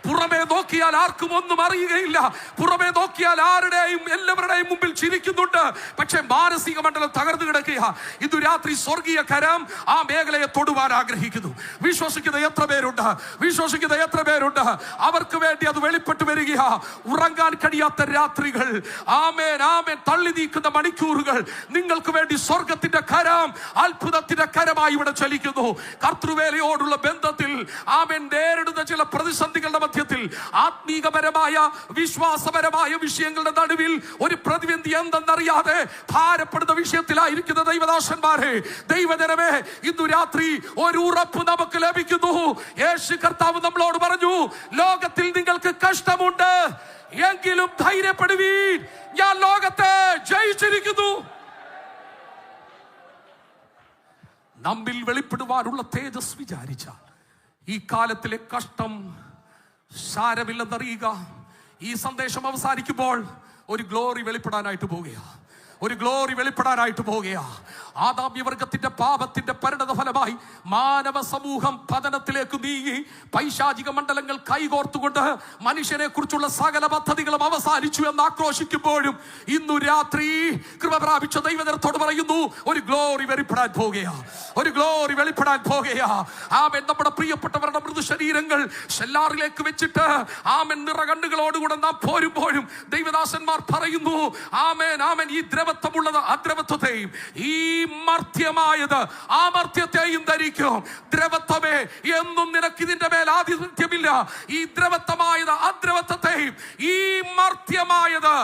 പുറമേ നോക്കിയാൽ ആർക്കും ഒന്നും അറിയുകയില്ല. പുറമേ നോക്കിയാൽ ആരുടെയും എല്ലാവരുടെയും മുമ്പിൽ ചിരിക്കുന്നുണ്ട്. പക്ഷെ മാനസിക മണ്ഡലം തകർന്നു കിടക്കുക. ഇന്ന് രാത്രി സ്വർഗീയ കരം ആ മേഖലയെ തൊടുവാൻ ആഗ്രഹിക്കുന്നു. വിശ്വസിക്കുന്ന എത്ര പേരുണ്ട്? വിശ്വസിക്കുന്ന എത്ര പേരുണ്ട്? അവർക്ക് വേണ്ടി അത് വെളിപ്പെട്ടു വരിക. ഉറങ്ങാൻ കഴിയാത്ത രാത്രികൾ, ആമേൻ ആമേൻ, തള്ളി നീക്കുന്ന മണിക്കൂറുകൾ നിങ്ങൾക്ക് വേണ്ടി സ്വർഗത്തിന്റെ കരം, അത്ഭുതത്തിന്റെ കരമായി ഇവിടെ ചലിക്കുന്നു. കർത്തൃവേലയോടുള്ള ബന്ധത്തിൽ ആമേൻ നേരിടുന്ന ചില പ്രതിസന്ധികളുടെ മധ്യത്തിൽ ആത്മീകപരമായ വിശ്വാസപരമായ വിഷയങ്ങളുടെ നടുവിൽ ഒരു പ്രതിബന്ധി എന്തെന്നറിയാതെ ഭാരപ്പെടുന്ന വിഷയത്തിലായിരിക്കുന്ന ദൈവദാസന്മാരെ, ദൈവജനമേ, ഇന്നു രാത്രി ഒരു ഉറപ്പ് നമുക്ക് ലഭിക്കുന്നു. യേശു കർത്താവ് നമ്മളോട് പറഞ്ഞു, ലോകത്തിൽ നിങ്ങൾക്ക് കഷ്ടമുണ്ട്, എങ്കിലും ധൈര്യപ്പെടുവീൻ, ഞാൻ ലോകത്തെ ജയിച്ചിരിക്കുന്നു. നമ്മിൽ വെളിപ്പെടുവാനുള്ള തേജസ് വിചാരിച്ചാൽ ഈ കാലത്തിലെ കഷ്ടം സാരമില്ലെന്നറിയുക. ഈ സന്ദേശം അവസാനിക്കുമ്പോൾ ഒരു ഗ്ലോറി വെളിപ്പെടാനായിട്ട് പോവുകയാണ്. ഒരു ഗ്ലോറി വെളിപ്പെടാനായിട്ട് പോവുകയാ. ആദാമ്യവർഗത്തിന്റെ പാപത്തിന്റെ പരിണത ഫലമായി മാനവ സമൂഹം പതനത്തിലേക്ക് നീങ്ങി പൈശാചിക മണ്ഡലങ്ങൾ കൈകോർത്തുകൊണ്ട് മനുഷ്യനെ കുറിച്ചുള്ള സകല പദ്ധതികളും അവസാനിച്ചു എന്ന് ആക്രോശിക്കുമ്പോഴും ഇന്നു രാത്രി കൃപ പ്രാപിച്ച ദൈവജനത്തോട് പറയുന്നു, ഒരു ഗ്ലോറി വെളിപ്പെടാൻ പോകുകയാ. ഒരു ഗ്ലോറി വെളിപ്പെടാൻ പോകുകയാ. ആമേൻ. നമ്മുടെ പ്രിയപ്പെട്ടവരുടെ മൃതശരീരങ്ങൾ ഷെല്ലാറിലേക്ക് വെച്ചിട്ട് ആമേൻ നിറകണ്ണുകളോടുകൂടെ നാം പോരുമ്പോഴും ദൈവദാസന്മാർ പറയുന്നു, ആമേൻ ആമേൻ, ഈ ദ്രവത്വമുള്ളത് അദ്രവത്വത്തെയും ഈ മർത്യമായത് ആമർത്യത്തെയും ധരിക്കും. ദ്രവത്വമേ, എന്നും നിനക്ക് ഇതിന്റെ മേൽ ആധിപത്യമില്ല. ഈ ദ്രവത്വമായത് അദ്രവത്വത്തെയും ഈ മർത്യമായത്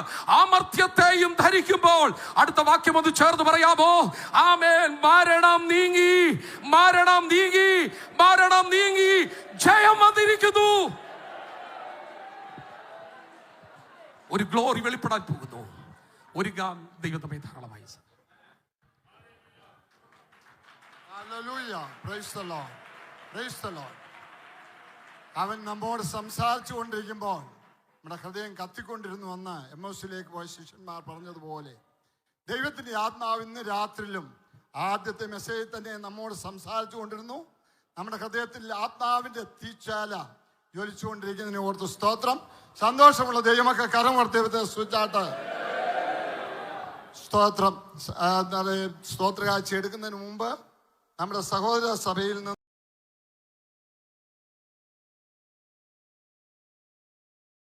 അമർത്യത്തെയും ധരിക്കുമ്പോൾ അടുത്ത വാക്യം ഒന്ന് ചേർന്ന് പറയാമോ? ആമേൻ. മരണം നീങ്ങി, മരണം നീങ്ങി, മരണം നീങ്ങി, ജയം വന്നിരിക്കുന്നു. ഒരു ഗ്ലോറി വെളിപ്പെടാൻ പോകുന്നു. ഒരുങ്ങാൻ ദൈവം നമ്മെ ധാരാളമായി. അവൻ നമ്മോട് സംസാരിച്ചു കൊണ്ടിരിക്കുമ്പോൾ നമ്മുടെ ഹൃദയം കത്തിക്കൊണ്ടിരുന്നു എന്ന് എമ്മോസിലേക്ക് പോയ ശിഷ്യന്മാർ പറഞ്ഞതുപോലെ ദൈവത്തിന്റെ ആത്മാവ് ഇന്ന് രാത്രിയിലും ആദ്യത്തെ മെസ്സേജിൽ തന്നെ നമ്മോട് സംസാരിച്ചു കൊണ്ടിരുന്നു. നമ്മുടെ ഹൃദയത്തിൽ ആത്മാവിന്റെ തീച്ചാല ജ്വലിച്ചുകൊണ്ടിരിക്കുന്നതിനെ ഓർത്ത് സ്തോത്രം. സന്തോഷമുള്ള ദൈവമൊക്കെ കരമർത്തി സ്വിച്ചാട്ട് സ്തോത്രം. സ്തോത്രകാഴ്ച എടുക്കുന്നതിന് മുമ്പ് നമ്മുടെ സഹോദര സഭയിൽ നിന്ന്